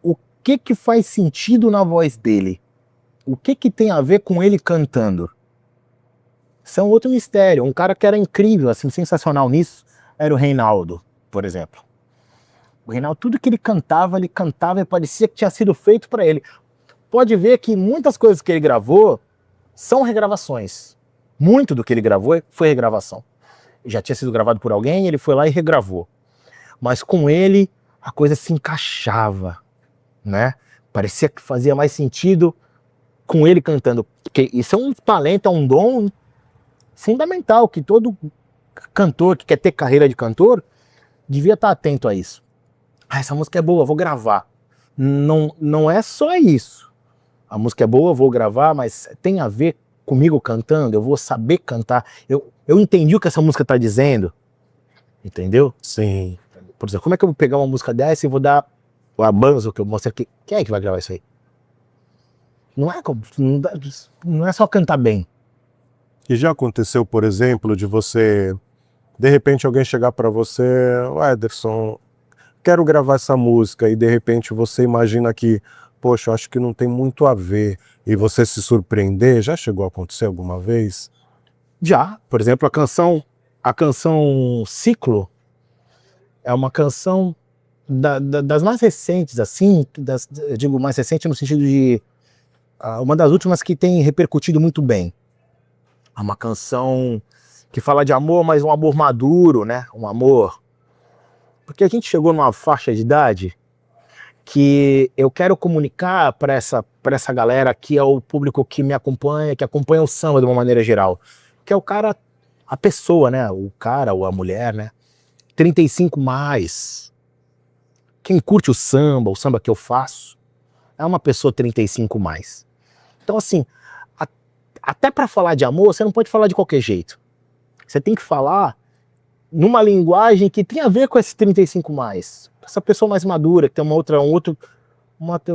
o que faz sentido na voz dele. O que tem a ver com ele cantando. Isso é um outro mistério. Um cara que era incrível, assim, sensacional nisso, era o Reinaldo, por exemplo. O Reinaldo, tudo que ele cantava e parecia que tinha sido feito para ele. Pode ver que muitas coisas que ele gravou são regravações. Muito do que ele gravou foi regravação. Já tinha sido gravado por alguém, ele foi lá e regravou. Mas com ele, a coisa se encaixava, né? Parecia que fazia mais sentido com ele cantando. Porque isso é um talento, é um dom fundamental, que todo cantor que quer ter carreira de cantor devia estar atento a isso. Ah, essa música é boa, vou gravar. Não é só isso. A música é boa, vou gravar, mas tem a ver comigo cantando, eu vou saber cantar. Eu entendi o que essa música está dizendo, entendeu? Sim. Por exemplo, como é que eu vou pegar uma música dessa e vou dar o abanzo que eu mostrei aqui? Quem é que vai gravar isso aí? Não é só cantar bem. E já aconteceu, por exemplo, de você, de repente alguém chegar para você, Ederson, quero gravar essa música, e de repente você imagina que, poxa, eu acho que não tem muito a ver, e você se surpreender? Já chegou a acontecer alguma vez? Já, por exemplo, a canção Ciclo é uma canção das mais recentes, assim, eu digo mais recente no sentido de uma das últimas que tem repercutido muito bem. É uma canção que fala de amor, mas um amor maduro, né? Um amor... Porque a gente chegou numa faixa de idade que eu quero comunicar para essa galera que é o público que me acompanha, que acompanha o samba de uma maneira geral. Que é o cara, a pessoa, né? O cara ou a mulher, né? 35 mais. Quem curte o samba que eu faço, é uma pessoa 35 mais. Então, assim, até para falar de amor, você não pode falar de qualquer jeito. Você tem que falar numa linguagem que tem a ver com esse 35 mais. Essa pessoa mais madura, que tem uma outra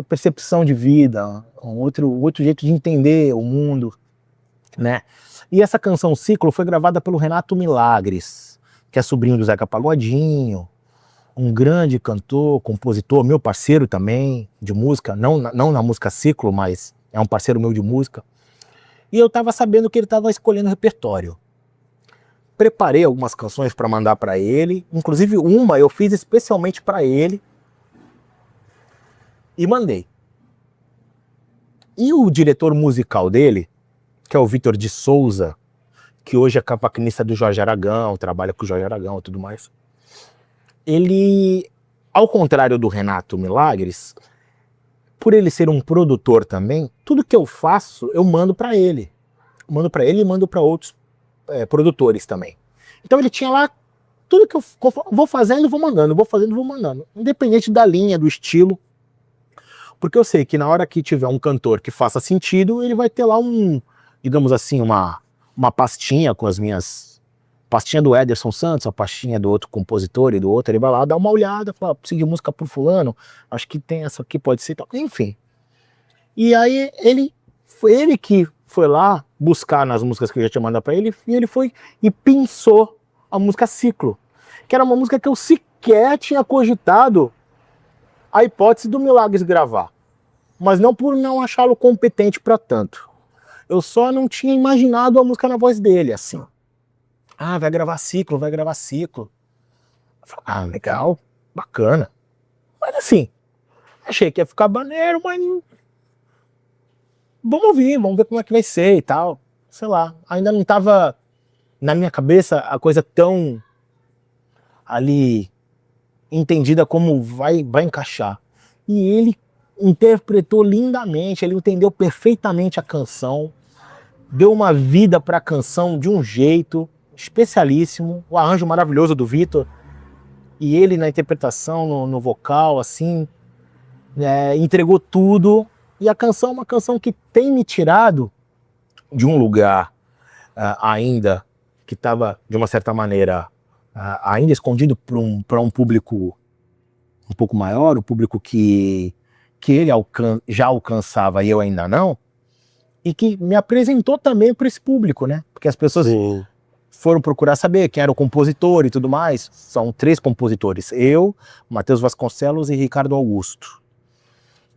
percepção de vida, um outro jeito de entender o mundo, né? E essa canção Ciclo foi gravada pelo Renato Milagres, que é sobrinho do Zeca Pagodinho, um grande cantor, compositor, meu parceiro também de música, não na música Ciclo, mas é um parceiro meu de música. E eu estava sabendo que ele estava escolhendo repertório. Preparei algumas canções para mandar para ele, inclusive uma eu fiz especialmente para ele e mandei. E o diretor musical dele, que é o Vitor de Souza, que hoje é cavaquinista do Jorge Aragão, trabalha com o Jorge Aragão e tudo mais, ele, ao contrário do Renato Milagres, por ele ser um produtor também, tudo que eu faço eu mando para ele. Mando para ele e mando para outros produtores também. Então ele tinha lá tudo que eu vou fazendo, vou mandando, vou fazendo, vou mandando. Independente da linha, do estilo. Porque eu sei que na hora que tiver um cantor que faça sentido, ele vai ter lá digamos assim, uma pastinha com as minhas... Pastinha do Ederson Santos, a pastinha do outro compositor e do outro, ele vai lá dar uma olhada, fala, preciso de música pro fulano, acho que tem essa aqui, pode ser, tal. Enfim. E aí foi ele que foi lá buscar nas músicas que eu já tinha mandado pra ele, e ele foi e pensou a música Ciclo, que era uma música que eu sequer tinha cogitado a hipótese do Milagres gravar, mas não por não achá-lo competente para tanto. Eu só não tinha imaginado a música na voz dele, assim. Ah, vai gravar Ciclo, vai gravar Ciclo. Eu falei, ah, legal, bacana. Mas assim, achei que ia ficar maneiro, mas vamos ouvir, vamos ver como é que vai ser e tal. Sei lá, ainda não tava na minha cabeça a coisa tão ali entendida como vai encaixar. E ele interpretou lindamente, ele entendeu perfeitamente a canção, deu uma vida para a canção de um jeito especialíssimo, o arranjo maravilhoso do Vitor, e ele na interpretação, no vocal, assim, entregou tudo. E a canção é uma canção que tem me tirado de um lugar ainda que estava, de uma certa maneira, ainda escondido para um público um pouco maior, o público que que ele já alcançava e eu ainda não, e que me apresentou também para esse público, né? Porque as pessoas foram procurar saber quem era o compositor e tudo mais. São 3 compositores, eu, Matheus Vasconcelos e Ricardo Augusto.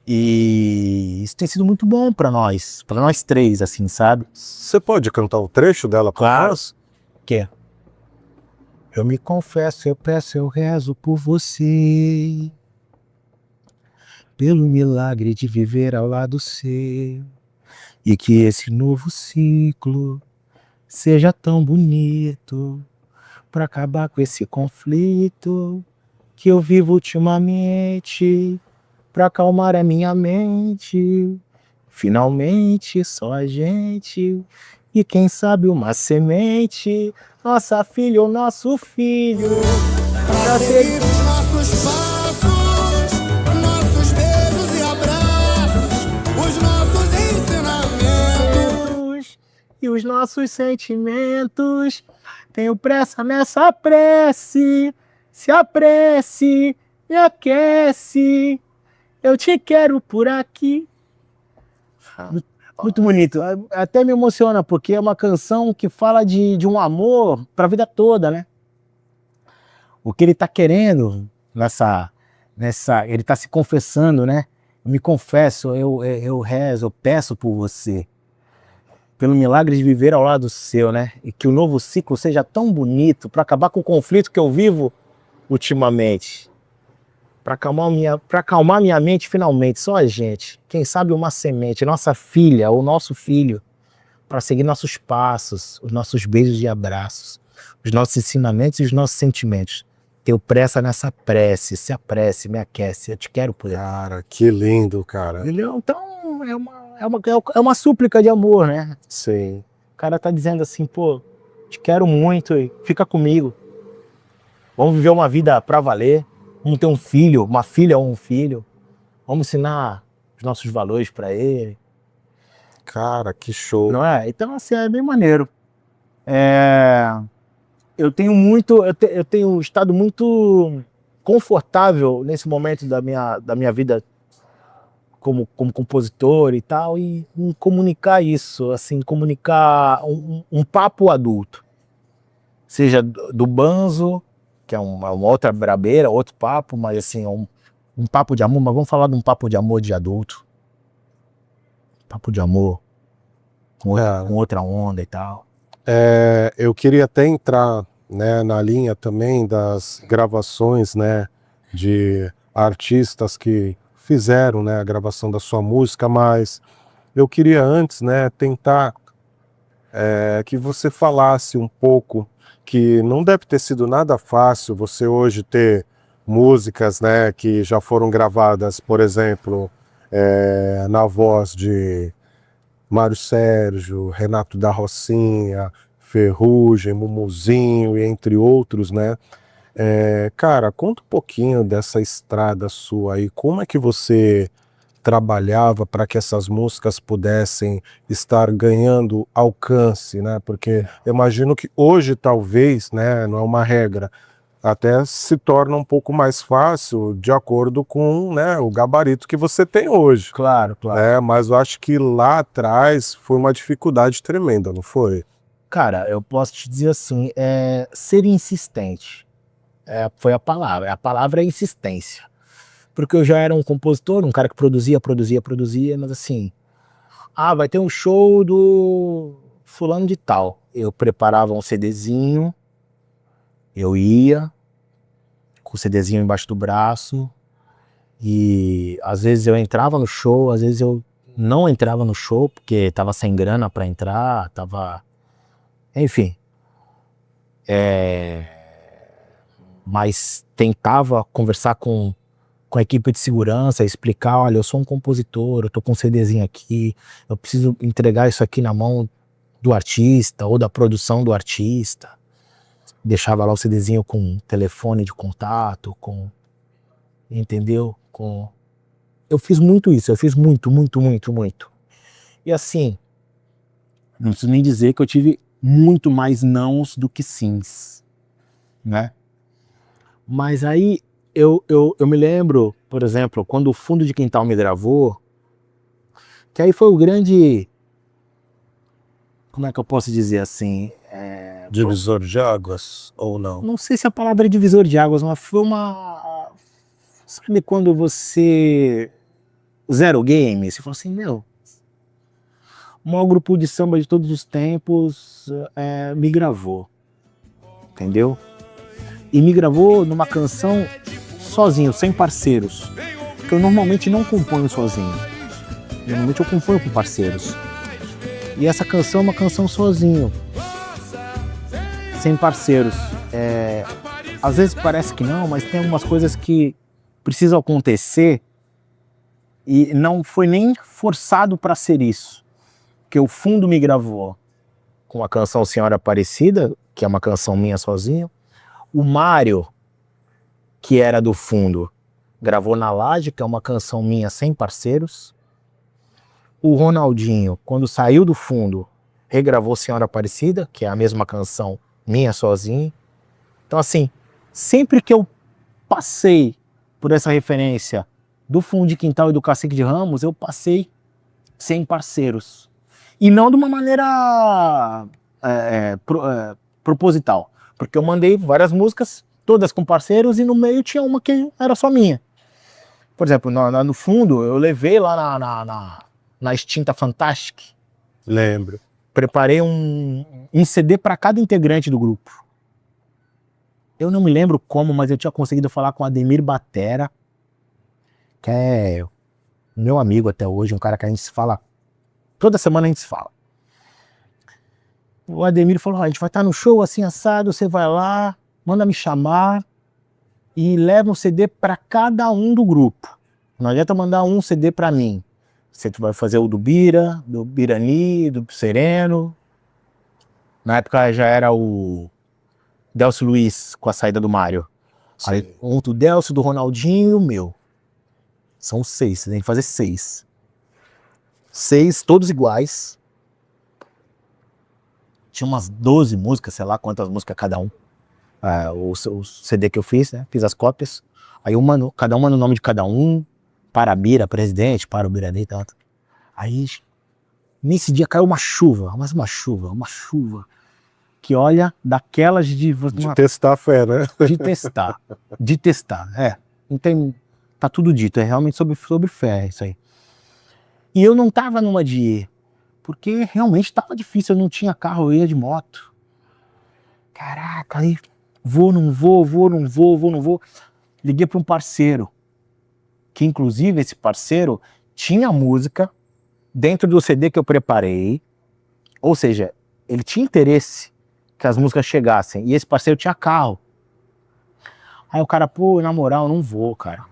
E isso tem sido muito bom para nós 3, assim, sabe? Você pode cantar um trecho dela para nós? Que eu me confesso, eu peço, eu rezo por você, pelo milagre de viver ao lado seu, e que esse novo ciclo seja tão bonito, para acabar com esse conflito que eu vivo ultimamente, para acalmar a minha mente, finalmente só a gente, e quem sabe uma semente, nossa filha ou nosso filho, pra Seguir os nossos passos, nossos beijos e abraços, os nossos ensinamentos. e os nossos sentimentos. Tenho pressa nessa prece, se a prece me aquece, eu te quero por aqui. Muito bonito, até me emociona, porque é uma canção que fala de um amor para a vida toda, né? O que ele tá querendo ele tá se confessando, né? Eu me confesso, eu rezo, eu peço por você, pelo milagre de viver ao lado seu, né? E que o novo ciclo seja tão bonito para acabar com o conflito que eu vivo ultimamente. Para acalmar minha mente finalmente, só a gente. Quem sabe uma semente, nossa filha ou nosso filho, para seguir nossos passos, os nossos beijos e abraços, os nossos ensinamentos e os nossos sentimentos. Tenho pressa nessa prece, se a prece me aquece, eu te quero por ela. Cara, que lindo, cara. Entendeu? Então é uma súplica de amor, né? Sim. O cara tá dizendo assim, pô, te quero muito e fica comigo. Vamos viver uma vida pra valer. Vamos ter um filho, uma filha ou um filho. Vamos ensinar os nossos valores pra ele. Cara, que show. Não é? Então, assim, é bem maneiro. Eu tenho estado muito confortável nesse momento da minha vida como compositor e tal, e em comunicar isso, assim, comunicar um papo adulto. Seja do banzo, que é uma outra brabeira, outro papo, mas assim, um papo de amor, mas vamos falar de um papo de amor de adulto. Papo de amor, com outra onda e tal. Eu queria até entrar, né, na linha também das gravações, né, de artistas que fizeram, né, a gravação da sua música, mas eu queria antes, né, tentar que você falasse um pouco, que não deve ter sido nada fácil você hoje ter músicas, né, que já foram gravadas, por exemplo, na voz de Mário Sérgio, Renato da Rocinha, Ferrugem, Mumuzinho e entre outros, né? Cara, conta um pouquinho dessa estrada sua aí, como é que você trabalhava para que essas músicas pudessem estar ganhando alcance, né? Porque eu imagino que hoje talvez, né, não é uma regra, até se torna um pouco mais fácil de acordo com, né, o gabarito que você tem hoje. Claro. Mas eu acho que lá atrás foi uma dificuldade tremenda, não foi? Cara, eu posso te dizer assim, ser insistente. Foi a palavra é insistência. Porque eu já era um compositor, um cara que produzia, mas assim, vai ter um show do fulano de tal. Eu preparava um CDzinho, eu ia com o CDzinho embaixo do braço, e às vezes eu entrava no show, às vezes eu não entrava no show, porque tava sem grana pra entrar, enfim. Mas tentava conversar com a equipe de segurança, explicar, olha, eu sou um compositor, eu tô com um CDzinho aqui, eu preciso entregar isso aqui na mão do artista ou da produção do artista. Deixava lá o CDzinho com telefone de contato, entendeu? Eu fiz muito isso, eu fiz muito. E assim, não preciso nem dizer que eu tive muito mais nãos do que sims, né? Mas aí eu me lembro, por exemplo, quando o Fundo de Quintal me gravou, que aí foi o grande, como é que eu posso dizer assim? Divisor de águas, ou não? Não sei se a palavra é divisor de águas, mas foi uma... Sabe quando você... Zero game, você fala assim, meu... O maior grupo de samba de todos os tempos me gravou, entendeu? E me gravou numa canção sozinho, sem parceiros. Porque eu normalmente não componho sozinho. Normalmente eu componho com parceiros. E essa canção é uma canção sozinho, sem parceiros. Às vezes parece que não, mas tem algumas coisas que precisam acontecer e não foi nem forçado para ser isso. Porque o Fundo me gravou com a canção Senhora Aparecida, que é uma canção minha sozinho. O Mário, que era do Fundo, gravou Na Laje, que é uma canção minha sem parceiros. O Ronaldinho, quando saiu do Fundo, regravou Senhora Aparecida, que é a mesma canção minha sozinho. Então assim, sempre que eu passei por essa referência do Fundo de Quintal e do Cacique de Ramos, eu passei sem parceiros. E não de uma maneira proposital. Porque eu mandei várias músicas, todas com parceiros, e no meio tinha uma que era só minha. Por exemplo, no Fundo, eu levei lá na extinta Fantastic. Lembro. Preparei um CD para cada integrante do grupo. Eu não me lembro como, mas eu tinha conseguido falar com o Ademir Batera, que é meu amigo até hoje, um cara que a gente se fala, toda semana a gente se fala. O Ademir falou, a gente vai estar no show assim assado, você vai lá, manda me chamar e leva um CD para cada um do grupo. Não adianta mandar um CD para mim. Você vai fazer o do Bira, do Birani, do Sereno. Na época já era o Delcio Luiz com a saída do Mário. Aí, um do Delcio, do Ronaldinho e o meu. São 6, você tem que fazer 6. 6, todos iguais. Tinha umas 12 músicas, sei lá quantas músicas cada um. O CD que eu fiz, né? Fiz as cópias. Aí cada uma no nome de cada um. Para a Bira, presidente, para o Birani e tal. Aí, nesse dia caiu uma chuva, mas uma chuva. Que olha, daquelas de testar a fé, né? De testar, Não tem, tá tudo dito, é realmente sobre fé, isso aí. E eu não tava numa de ir, porque realmente tava difícil, eu não tinha carro, eu ia de moto. Caraca, aí vou, não vou. Liguei para um parceiro, que inclusive esse parceiro tinha música dentro do CD que eu preparei, ou seja, ele tinha interesse que as músicas chegassem, e esse parceiro tinha carro. Aí o cara, pô, na moral, não vou, cara.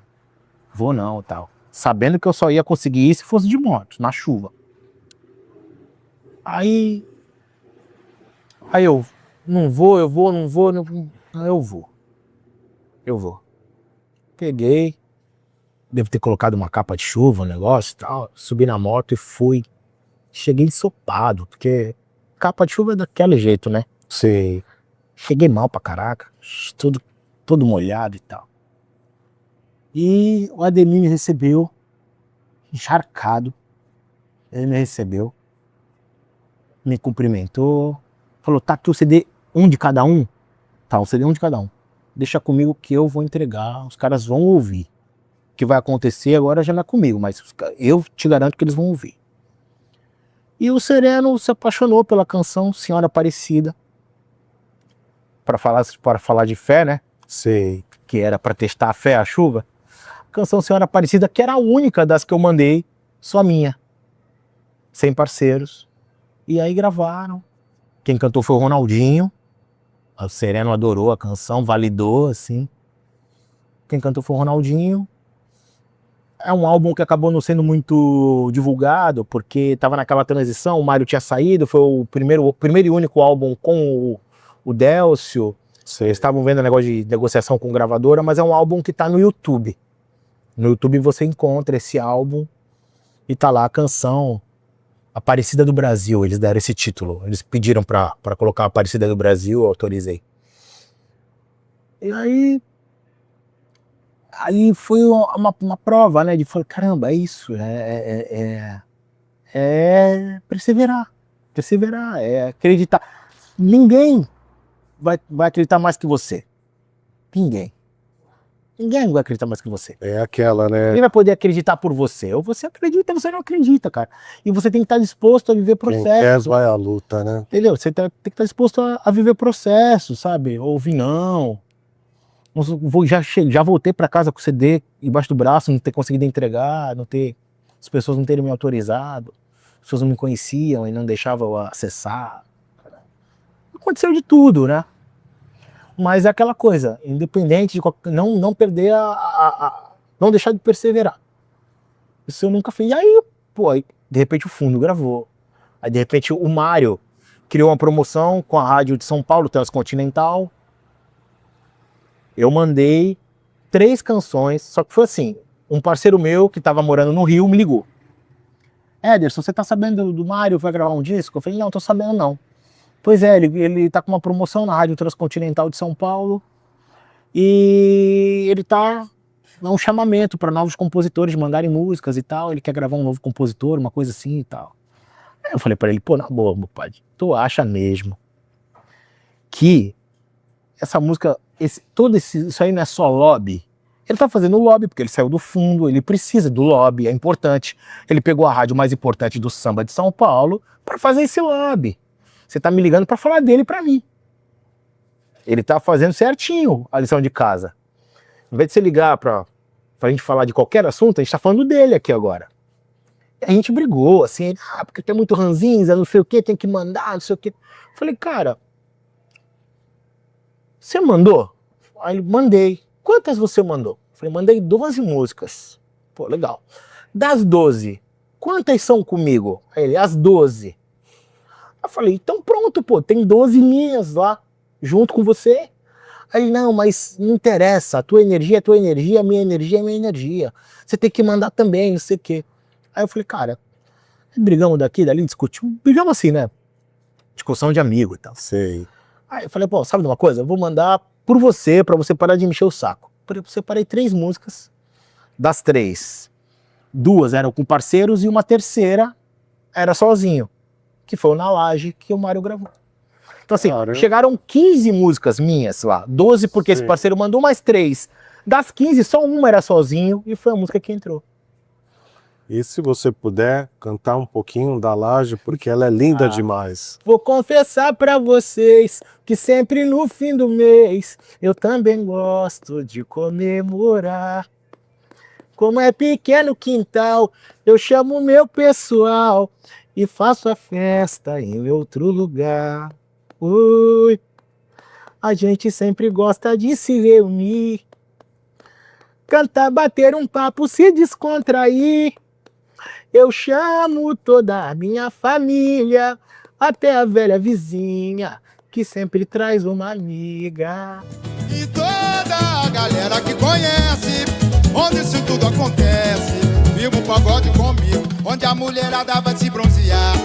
Vou não, tal. Sabendo que eu só ia conseguir ir se fosse de moto, na chuva. Aí eu, não vou. Eu vou. Peguei, devo ter colocado uma capa de chuva, um negócio e tal, subi na moto e fui. Cheguei ensopado, porque capa de chuva é daquele jeito, né? Sim. Cheguei mal pra caraca, todo molhado e tal. E o Ademir me recebeu, encharcado. Ele me recebeu, me cumprimentou, falou, tá aqui o CD, um de cada um? Tá, o CD um de cada um. Deixa comigo que eu vou entregar, os caras vão ouvir. O que vai acontecer agora já não é comigo, mas eu te garanto que eles vão ouvir. E o Sereno se apaixonou pela canção Senhora Aparecida. Para falar de fé, né? Sim. Que era para testar a fé, a chuva. A canção Senhora Aparecida, que era a única das que eu mandei, só minha. Sem parceiros. E aí gravaram. Quem cantou foi o Ronaldinho. O Sereno adorou a canção, validou, assim. Quem cantou foi o Ronaldinho. É um álbum que acabou não sendo muito divulgado, porque estava naquela transição, o Mário tinha saído, foi o primeiro e único álbum com o Delcio. Eles estavam vendo o negócio de negociação com gravadora, mas é um álbum que tá no YouTube. No YouTube você encontra esse álbum e tá lá a canção Aparecida do Brasil, eles deram esse título. Eles pediram pra colocar Aparecida do Brasil, eu autorizei. E aí Aí foi uma prova, né, de falar, caramba, é isso, é perseverar, é acreditar. Ninguém vai acreditar mais que você. Ninguém vai acreditar mais que você. É aquela, né? Ninguém vai poder acreditar por você. Ou você acredita ou você não acredita, cara. E você tem que estar disposto a viver Quem processos. quer vai à luta, né? Entendeu? Você tem que estar disposto a viver processos, sabe? Ouvir não. Já voltei para casa com o CD embaixo do braço, não ter conseguido entregar, as pessoas não terem me autorizado, as pessoas não me conheciam e não deixavam eu acessar. Aconteceu de tudo, né? Mas é aquela coisa, independente de não perder não deixar de perseverar. Isso eu nunca fiz. E aí, pô, de repente o Fundo gravou. Aí de repente o Mário criou uma promoção com a rádio de São Paulo, Transcontinental. Eu mandei 3 canções, só que foi assim, um parceiro meu que tava morando no Rio me ligou. Ederson, você tá sabendo do Mário, vai gravar um disco? Eu falei, não, tô sabendo não. Pois é, ele tá com uma promoção na Rádio Transcontinental de São Paulo e ele tá um chamamento para novos compositores mandarem músicas e tal, ele quer gravar um novo compositor, uma coisa assim e tal. Aí eu falei para ele, pô, na boa, meu pai, tu acha mesmo que essa música, isso aí não é só lobby? Ele tá fazendo lobby porque ele saiu do Fundo, ele precisa do lobby, é importante. Ele pegou a rádio mais importante do samba de São Paulo para fazer esse lobby. Você tá me ligando para falar dele para mim. Ele tá fazendo certinho a lição de casa. Em vez de você ligar pra gente falar de qualquer assunto, a gente tá falando dele aqui agora. E a gente brigou, assim, porque tem muito ranzinza, não sei o que, tem que mandar, não sei o que. Falei, cara, você mandou? Aí ele, mandei. Quantas você mandou? Falei, mandei 12 músicas. Pô, legal. Das 12, quantas são comigo? Aí ele, as 12. Eu falei, então pronto, pô, tem 12 minhas lá, junto com você. Aí ele, não, mas não interessa, a tua energia é tua energia, a minha energia é minha energia. Você tem que mandar também, não sei o quê. Aí eu falei, cara, brigamos daqui, dali, discutimos, brigamos assim, né? Discussão de amigo e tal. Sei. Aí eu falei, pô, sabe de uma coisa? Eu vou mandar por você, pra você parar de me encher o saco. Eu separei 3 músicas, das 3, 2 eram com parceiros e uma terceira era sozinho, que foi o Na Laje que o Mário gravou. Então assim, chegaram 15 músicas minhas lá, 12 porque esse parceiro mandou, mais 3. Das 15, só uma era sozinho e foi a música que entrou. E se você puder cantar um pouquinho da Laje, porque ela é linda demais. Vou confessar pra vocês que sempre no fim do mês eu também gosto de comemorar. Como é pequeno o quintal, eu chamo meu pessoal e faço a festa em outro lugar. Ui, a gente sempre gosta de se reunir, cantar, bater um papo, se descontrair. Eu chamo toda a minha família, até a velha vizinha, que sempre traz uma amiga. E toda a galera que conhece, onde isso tudo acontece, viva o pagode comigo, onde a mulherada vai se bronzear,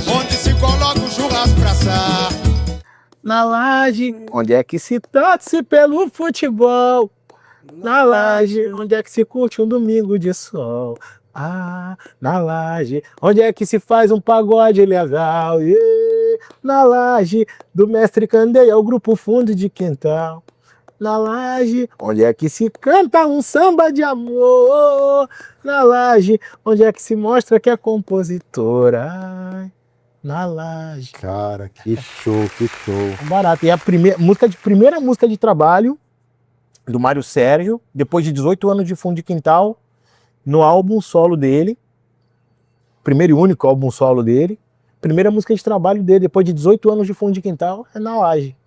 onde se coloca o churrasco pra assar. Na Laje, onde é que se torce pelo futebol. Na Laje, onde é que se curte um domingo de sol. Ah, na Laje, onde é que se faz um pagode legal. Yeah. Na Laje, do mestre Candeia ao grupo Fundo de Quintal. Na Laje, onde é que se canta um samba de amor. Na Laje, onde é que se mostra que é compositora. Ai, na Laje. Cara, que show, que show. Barato. E a primeira música de trabalho do Mário Sérgio, depois de 18 anos de Fundo de Quintal, no álbum solo dele, primeiro e único álbum solo dele, primeira música de trabalho dele, depois de 18 anos de Fundo de Quintal, é Na Laje.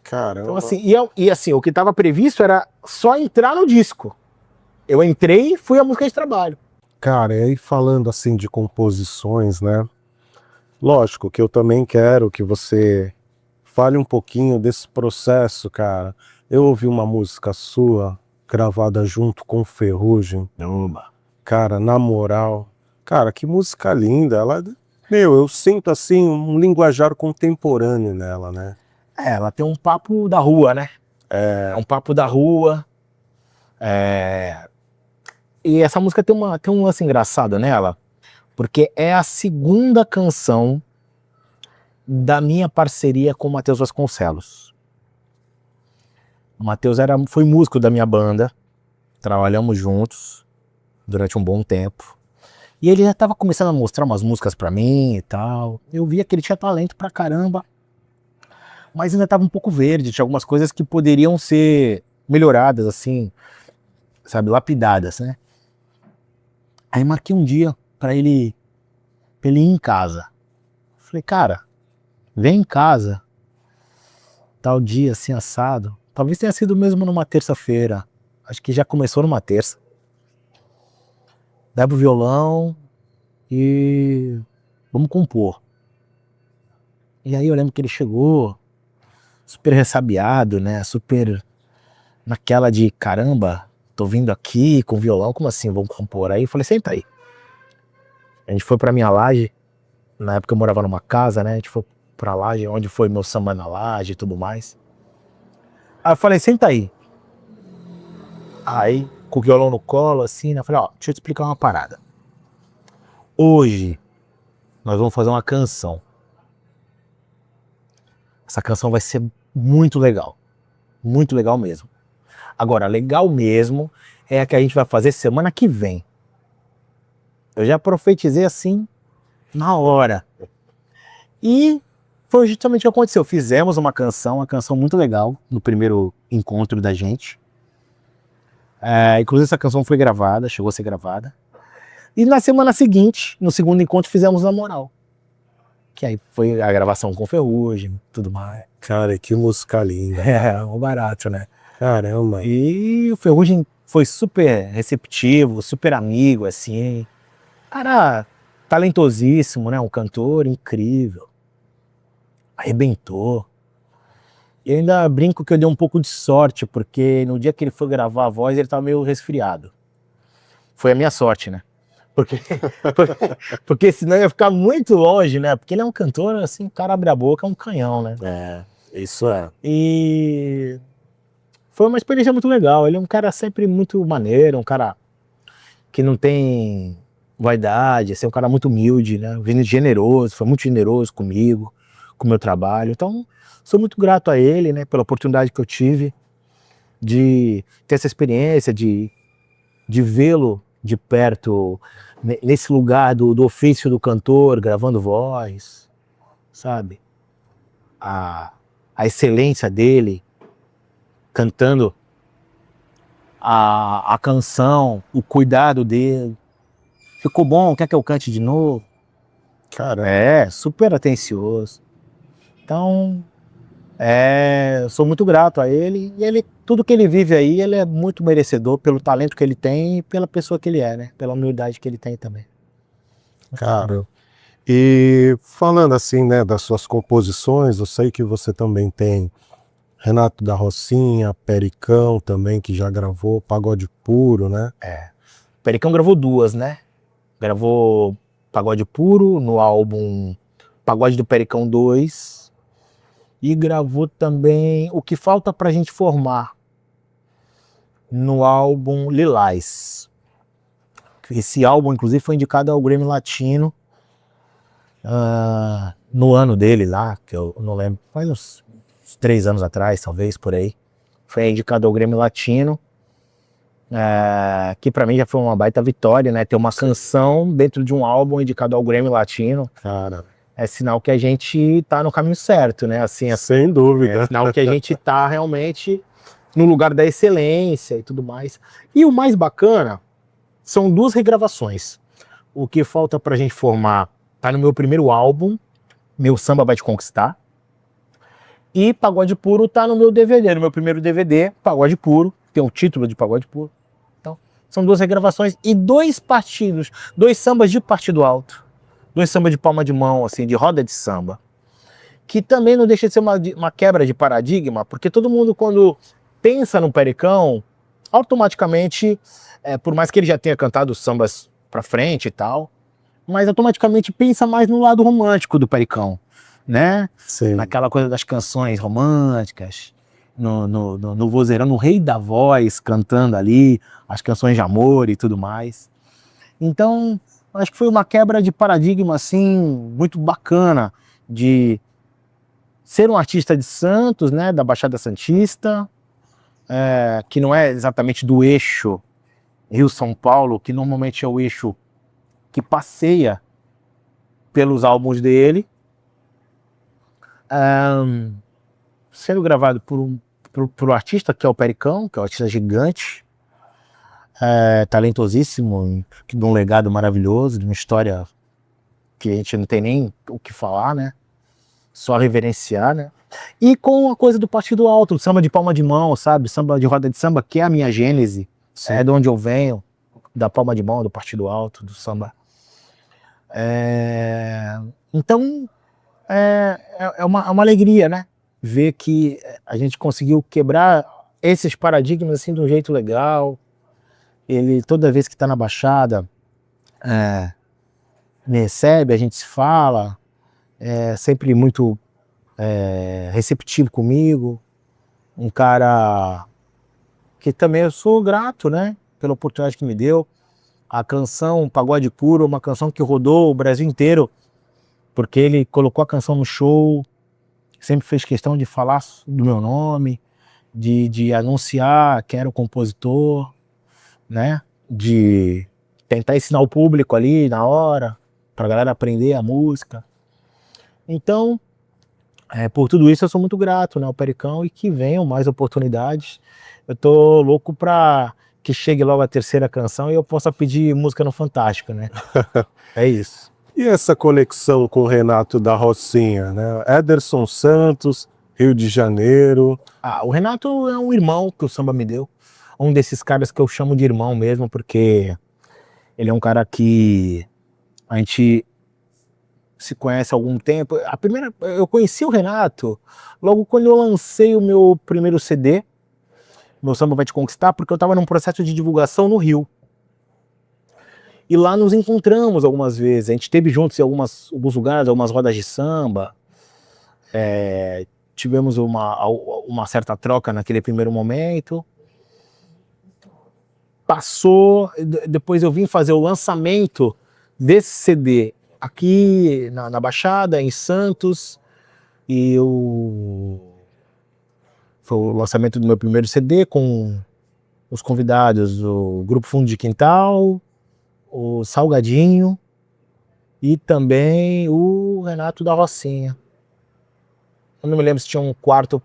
Caramba. Então, assim, e assim, o que estava previsto era só entrar no disco. Eu entrei e fui a música de trabalho. Cara, e aí falando assim de composições, né? Lógico que eu também quero que você fale um pouquinho desse processo, cara. Eu ouvi uma música sua, gravada junto com o Ferrugem. Cara, na moral, cara, que música linda. Ela, eu sinto assim um linguajar contemporâneo nela, né? Ela tem um papo da rua, né? É um papo da rua. E essa música tem um lance engraçado nela, porque é a segunda canção da minha parceria com o Matheus Vasconcelos. O Matheus foi músico da minha banda, trabalhamos juntos durante um bom tempo. E ele já estava começando a mostrar umas músicas pra mim e tal. Eu via que ele tinha talento pra caramba, mas ainda estava um pouco verde, tinha algumas coisas que poderiam ser melhoradas, assim, sabe, lapidadas, né? Aí marquei um dia pra ele ir em casa. Falei, cara, vem em casa, tal dia, assim, assado. Talvez tenha sido mesmo numa terça-feira. Acho que já começou numa terça. Leva o violão e vamos compor. E aí eu lembro que ele chegou super ressabiado, né? Super naquela de, caramba, tô vindo aqui com violão, como assim, vamos compor? Aí eu falei, senta aí. A gente foi pra minha laje, na época eu morava numa casa, né? A gente foi pra laje, onde foi meu samba na laje e tudo mais. Aí eu falei, senta aí. Aí, com o violão no colo, assim, né? Eu falei, ó, deixa eu te explicar uma parada. Hoje, nós vamos fazer uma canção. Essa canção vai ser muito legal mesmo. Agora, legal mesmo é a que a gente vai fazer semana que vem. Eu já profetizei assim, na hora. E foi justamente o que aconteceu. Fizemos uma canção muito legal, no primeiro encontro da gente. Inclusive essa canção foi gravada, chegou a ser gravada. E na semana seguinte, no segundo encontro, fizemos Na Moral. Que aí foi a gravação com Ferrugem, tudo mais. Cara, que música linda. Um barato, né? Caramba. E o Ferrugem foi super receptivo, super amigo, assim. Cara, talentosíssimo, né? Um cantor incrível. Arrebentou. E ainda brinco que eu dei um pouco de sorte, porque no dia que ele foi gravar a voz, ele tava meio resfriado. Foi a minha sorte, né? Porque senão ia ficar muito longe, né? Porque ele é um cantor, assim, o cara abre a boca, é um canhão, né? Isso é. E foi uma experiência muito legal. Ele é um cara sempre muito maneiro, um cara que não tem vaidade, assim, um cara muito humilde, né? Vindo generoso, foi muito generoso comigo, com o meu trabalho. Então, sou muito grato a ele, né? Pela oportunidade que eu tive de ter essa experiência, de vê-lo de perto, nesse lugar do ofício do cantor, gravando voz, sabe? A excelência dele, cantando a canção, o cuidado dele. Ficou bom, quer que eu cante de novo? Cara, Super atencioso. Então, sou muito grato a ele, e ele, tudo que ele vive aí, ele é muito merecedor pelo talento que ele tem e pela pessoa que ele é, né? Pela humildade que ele tem também. cara. E falando assim, né, das suas composições, eu sei que você também tem Renato da Rocinha, Pericão também, que já gravou, Pagode Puro, né? Pericão gravou duas, né? Gravou Pagode Puro no álbum Pagode do Pericão 2. E gravou também O Que Falta Pra Gente Formar no álbum Lilás. Esse álbum, inclusive, foi indicado ao Grammy Latino no ano dele lá, que eu não lembro, faz uns 3 anos atrás, talvez, por aí. Foi indicado ao Grammy Latino, que pra mim já foi uma baita vitória, né? Ter uma canção dentro de um álbum indicado ao Grammy Latino. Cara, É sinal que a gente tá no caminho certo, né? Assim, sem dúvida. É sinal que a gente tá realmente no lugar da excelência e tudo mais. E o mais bacana são 2 regravações. O Que Falta Pra Gente Formar tá no meu primeiro álbum, Meu Samba Vai Te Conquistar. E Pagode Puro tá no meu DVD, no meu primeiro DVD, Pagode Puro, tem o título de Pagode Puro. Então, são 2 regravações e 2 partidos, 2 sambas de partido alto. 2 sambas de palma de mão, assim, de roda de samba. Que também não deixa de ser uma quebra de paradigma, porque todo mundo, quando pensa no Pericão, automaticamente, por mais que ele já tenha cantado sambas pra frente e tal, mas automaticamente pensa mais no lado romântico do Pericão, né? Sim. Naquela coisa das canções românticas, no vozeirão, no rei da voz, cantando ali as canções de amor e tudo mais. Então, acho que foi uma quebra de paradigma, assim, muito bacana, de ser um artista de Santos, né, da Baixada Santista, que não é exatamente do eixo Rio-São Paulo, que normalmente é o eixo que passeia pelos álbuns dele, sendo gravado por um artista que é o Pericão, que é um artista gigante, talentosíssimo, de um legado maravilhoso, de uma história que a gente não tem nem o que falar, né? Só reverenciar, né? E com a coisa do Partido Alto, samba de palma de mão, sabe? Samba de roda de samba, que é a minha gênese, é de onde eu venho, da palma de mão, do Partido Alto, do samba. Então, é uma alegria, né? Ver que a gente conseguiu quebrar esses paradigmas assim de um jeito legal. Ele, toda vez que está na Baixada, me recebe, a gente se fala, sempre muito receptivo comigo, um cara que também eu sou grato, né, pela oportunidade que me deu. A canção Pagode Puro, uma canção que rodou o Brasil inteiro, porque ele colocou a canção no show, sempre fez questão de falar do meu nome, de anunciar quem era o compositor, né, de tentar ensinar o público ali na hora, pra galera aprender a música. Então, por tudo isso eu sou muito grato, né, ao Pericão, e que venham mais oportunidades. Eu tô louco pra que chegue logo a terceira canção e eu possa pedir música no Fantástico, né? É isso. E essa conexão com o Renato da Rocinha, né? Ederson Santos, Rio de Janeiro. O Renato é um irmão que o samba me deu. Um desses caras que eu chamo de irmão mesmo, porque ele é um cara que a gente se conhece há algum tempo. Eu conheci o Renato logo quando eu lancei o meu primeiro CD, Meu Samba Vai Te Conquistar, porque eu estava num processo de divulgação no Rio. E lá nos encontramos algumas vezes. A gente esteve juntos em alguns lugares, algumas rodas de samba. Tivemos uma certa troca naquele primeiro momento. Passou, depois eu vim fazer o lançamento desse CD aqui na Baixada, em Santos. E foi o lançamento do meu primeiro CD com os convidados, o Grupo Fundo de Quintal, o Salgadinho e também o Renato da Rocinha. Eu não me lembro se tinha um quarto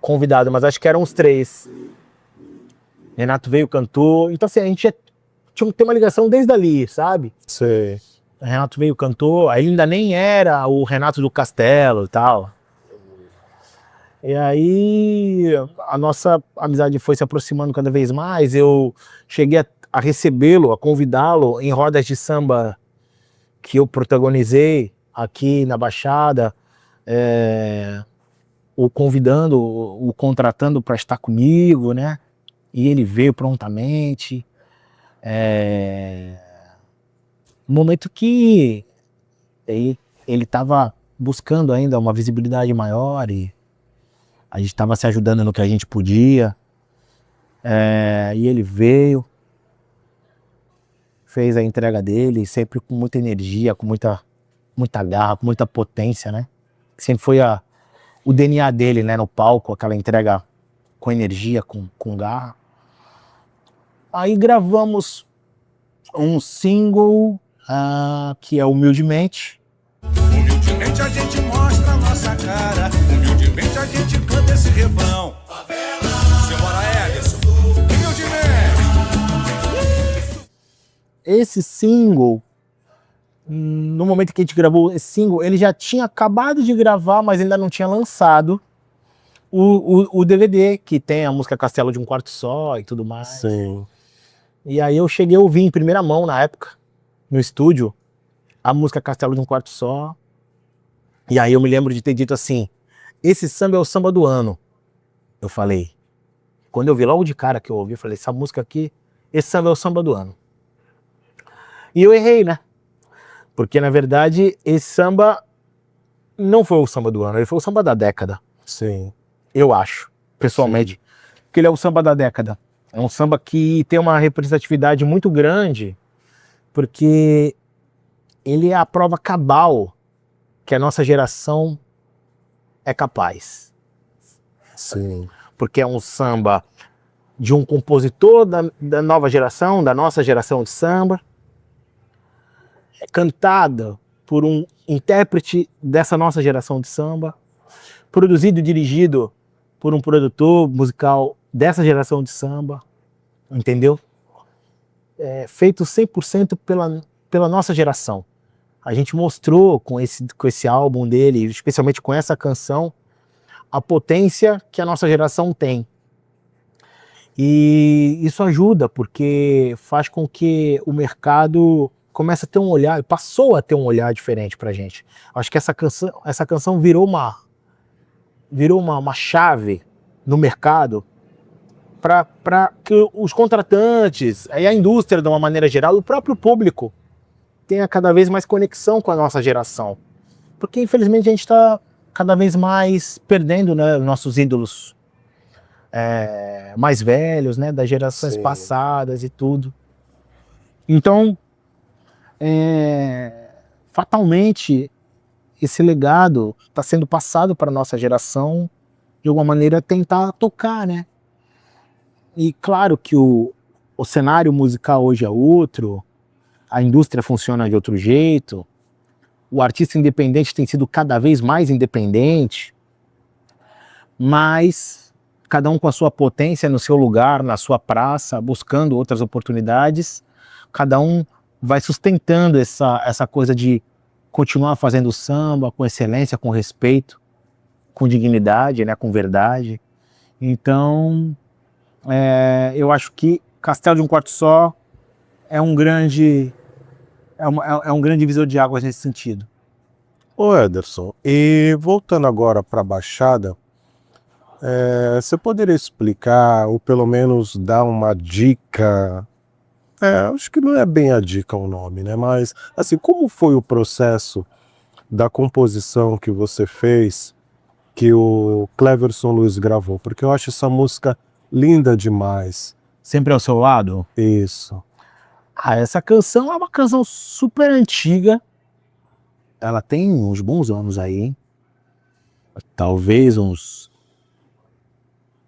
convidado, mas acho que eram os 3. Renato veio, cantou. Então assim, a gente tem uma ligação desde ali, sabe? Sei. O Renato veio, cantou. Aí ainda nem era o Renato do Castelo e tal. E aí a nossa amizade foi se aproximando cada vez mais. Eu cheguei a recebê-lo, a convidá-lo em rodas de samba que eu protagonizei aqui na Baixada, o convidando, o contratando para estar comigo, né? E ele veio prontamente. Um momento que ele estava buscando ainda uma visibilidade maior e a gente estava se ajudando no que a gente podia. E ele veio, fez a entrega dele, sempre com muita energia, com muita garra, com muita potência, né? Sempre foi o DNA dele, né, no palco, aquela entrega com energia, com garra. Aí gravamos um single que é Humildemente. Humildemente a gente mostra a nossa cara, humildemente a gente canta esse refrão. Simbora, Ederson. Humildemente. Esse single, no momento que a gente gravou esse single, ele já tinha acabado de gravar, mas ainda não tinha lançado o DVD, que tem a música Castelo de um Quarto Só e tudo mais. Sim. E aí eu cheguei a ouvir em primeira mão, na época, no estúdio, a música Castelo de um Quarto Só. E aí eu me lembro de ter dito assim, esse samba é o samba do ano. Eu falei, quando eu vi logo de cara que eu ouvi, eu falei, essa música aqui, esse samba é o samba do ano. E eu errei, né? Porque na verdade esse samba não foi o samba do ano, ele foi o samba da década. Sim. eu acho, pessoalmente, que ele é o samba da década. É um samba que tem uma representatividade muito grande, porque ele é a prova cabal que a nossa geração é capaz. Sim. Porque é um samba de um compositor da nova geração, da nossa geração de samba, é cantado por um intérprete dessa nossa geração de samba, produzido e dirigido por um produtor musical dessa geração de samba, entendeu? É feito 100% pela nossa geração. A gente mostrou com esse álbum dele, especialmente com essa canção, a potência que a nossa geração tem. E isso ajuda, porque faz com que o mercado comece a ter um olhar, passou a ter um olhar diferente pra gente. Acho que essa canção virou uma chave no mercado para que os contratantes, e a indústria de uma maneira geral, o próprio público, tenha cada vez mais conexão com a nossa geração. Porque infelizmente a gente está cada vez mais perdendo, né, nossos ídolos mais velhos, né, das gerações passadas e tudo. Então, fatalmente, esse legado está sendo passado para a nossa geração, de alguma maneira tentar tocar, né? E claro que o cenário musical hoje é outro, a indústria funciona de outro jeito, o artista independente tem sido cada vez mais independente, mas cada um com a sua potência no seu lugar, na sua praça, buscando outras oportunidades, cada um vai sustentando essa coisa de continuar fazendo samba com excelência, com respeito, com dignidade, né, com verdade. Então, eu acho que Castelo de um Quarto Só é um grande divisor de águas nesse sentido. Ô Ederson, e voltando agora para a Baixada, você poderia explicar, ou pelo menos dar uma dica, acho que não é bem a dica o nome, né? Mas, assim, como foi o processo da composição que você fez, que o Cleverson Luiz gravou? Porque eu acho essa música linda demais. Sempre ao seu lado? Isso. Essa canção é uma canção super antiga. Ela tem uns bons anos aí. Talvez uns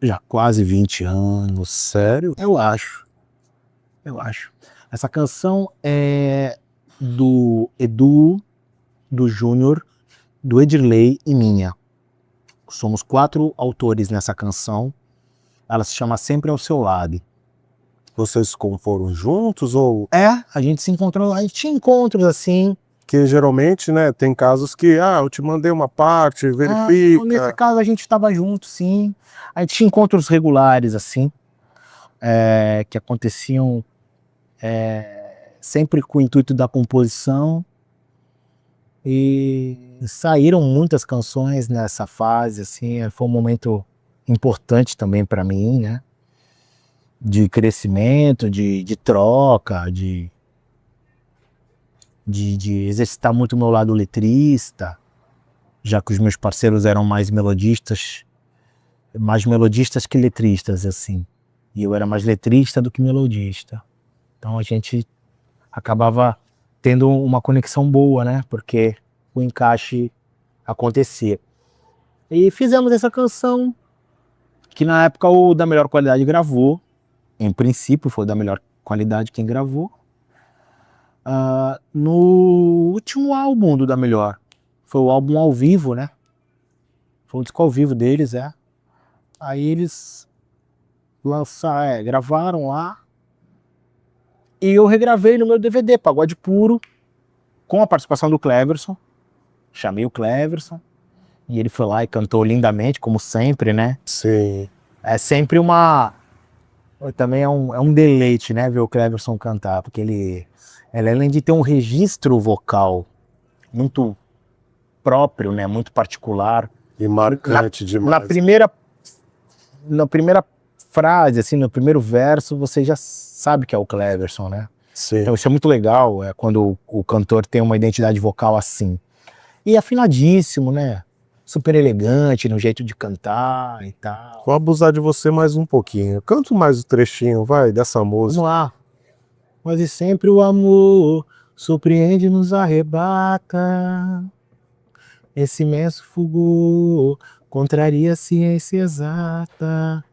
já quase 20 anos. Sério? Eu acho. Essa canção é do Edu, do Júnior, do Edirley e minha. Somos 4 autores nessa canção. Ela se chama Sempre ao Seu Lado. Vocês comporam juntos ou... A gente se encontrou, a gente tinha encontros assim. Que geralmente, né, tem casos que, eu te mandei uma parte, verifica. Nesse caso a gente estava junto, sim. A gente tinha encontros regulares, assim, que aconteciam sempre com o intuito da composição. E saíram muitas canções nessa fase, assim, foi um momento importante também para mim, né? De crescimento, de troca, de exercitar muito o meu lado letrista, já que os meus parceiros eram mais melodistas que letristas, assim. E eu era mais letrista do que melodista. Então a gente acabava tendo uma conexão boa, né? Porque o encaixe acontecia. E fizemos essa canção, que na época o Da Melhor Qualidade gravou. Em princípio foi o Da Melhor Qualidade quem gravou. No último álbum do Da Melhor. Foi o álbum ao vivo, né? Foi um disco ao vivo deles, Aí eles gravaram lá. E eu regravei no meu DVD, Pagode Puro, com a participação do Cleverson. Chamei o Cleverson. E ele foi lá e cantou lindamente, como sempre, né? Sim. É sempre também é um deleite, né? Ver o Cleverson cantar, porque ele além de ter um registro vocal muito próprio, né? Muito particular. E marcante demais. Na primeira frase, assim, no primeiro verso, você já sabe que é o Cleverson, né? Sim. Então isso é muito legal, quando o cantor tem uma identidade vocal assim. E afinadíssimo, né? super elegante no jeito de cantar e tal. Vou abusar de você mais um pouquinho. Canto mais o trechinho, vai, dessa música. Vamos lá. Quase sempre o amor surpreende e nos arrebata. Esse imenso fulgor contraria a ciência exata.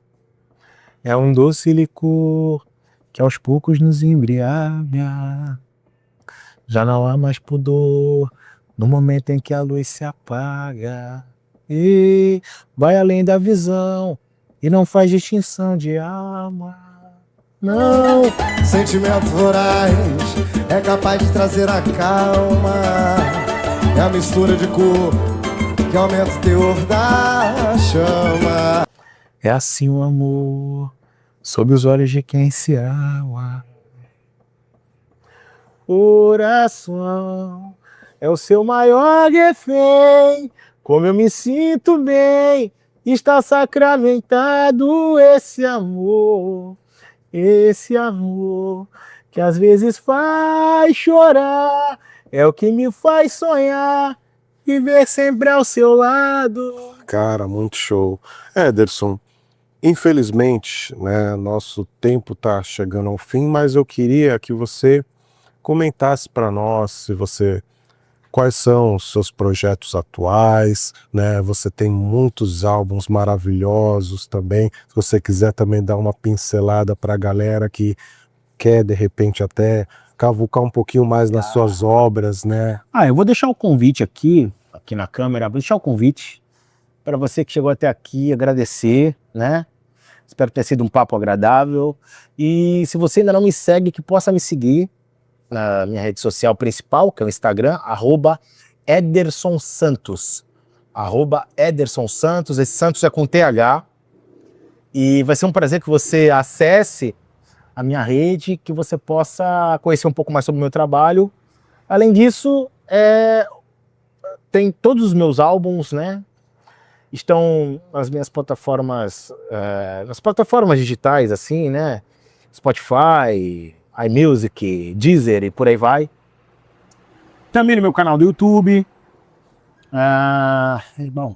É um doce licor que aos poucos nos embriaga. Já não há mais pudor no momento em que a luz se apaga. E vai além da visão e não faz distinção de alma. Não. Sentimento voraz é capaz de trazer a calma. É a mistura de cor que aumenta o teor da chama. É assim o amor, sob os olhos de quem se ama. Coração é o seu maior refém. Como eu me sinto bem, está sacramentado esse amor que às vezes faz chorar. É o que me faz sonhar, viver sempre ao seu lado. Cara, muito show. Ederson, infelizmente, né, nosso tempo tá chegando ao fim, mas eu queria que você comentasse para nós quais são os seus projetos atuais, né? Você tem muitos álbuns maravilhosos também. Se você quiser também dar uma pincelada para a galera que quer de repente até cavucar um pouquinho mais nas suas obras, né? Eu vou deixar o convite aqui na câmera, vou deixar o convite para você que chegou até aqui, agradecer, né? Espero ter sido um papo agradável. E se você ainda não me segue, que possa me seguir na minha rede social principal, que é o Instagram, @EdersonSantos. @EdersonSantos, esse Santos é com TH. E vai ser um prazer que você acesse a minha rede, que você possa conhecer um pouco mais sobre o meu trabalho. Além disso, tem todos os meus álbuns, né? Estão nas minhas plataformas, nas plataformas digitais, assim, né? Spotify, iMusic, Deezer e por aí vai. Também no meu canal do YouTube. Bom,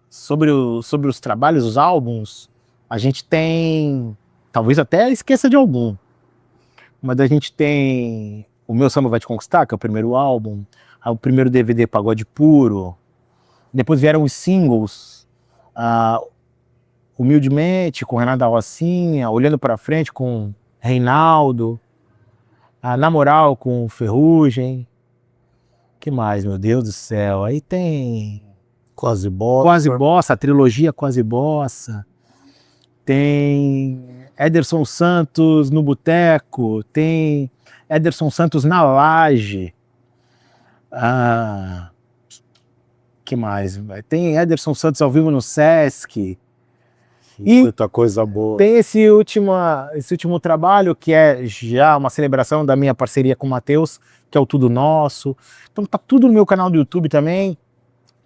sobre os trabalhos, os álbuns, a gente tem, talvez até esqueça de algum, mas a gente tem O Meu Samba Vai Te Conquistar, que é o primeiro álbum, o primeiro DVD Pagode Puro, depois vieram os singles, Humildemente, com Renata Rocinha, Olhando Pra Frente, com Reinaldo, Na Moral, com Ferrugem. Que mais, meu Deus do céu? Aí tem Quase Bossa. Quase Bossa, a trilogia Quase Bossa. Tem Ederson Santos no Boteco. Tem Ederson Santos na Laje. Que mais? Tem Ederson Santos ao vivo no Sesc. E muita coisa boa. tem esse último trabalho, que é já uma celebração da minha parceria com o Matheus, que é o Tudo Nosso. Então tá tudo no meu canal do YouTube também.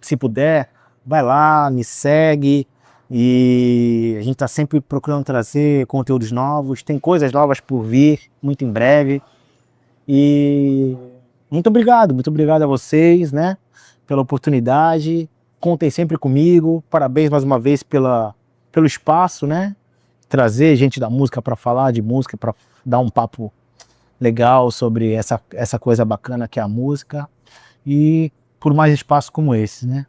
Se puder, vai lá, me segue. E a gente tá sempre procurando trazer conteúdos novos. Tem coisas novas por vir, muito em breve. E muito obrigado a vocês, né, pela oportunidade. Contem sempre comigo. Parabéns mais uma vez pelo espaço, né? Trazer gente da música para falar de música, para dar um papo legal sobre essa coisa bacana que é a música, e por mais espaço como esse, né?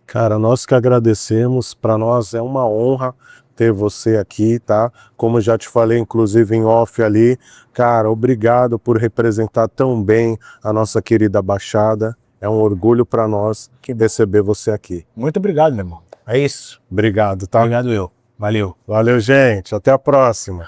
Cara, nós que agradecemos, para nós é uma honra ter você aqui, tá? Como eu já te falei, inclusive em off ali, cara, obrigado por representar tão bem a nossa querida Baixada. É um orgulho para nós receber você aqui. Muito obrigado, meu irmão. É isso. Obrigado, tá? Obrigado eu. Valeu. Valeu, gente. Até a próxima.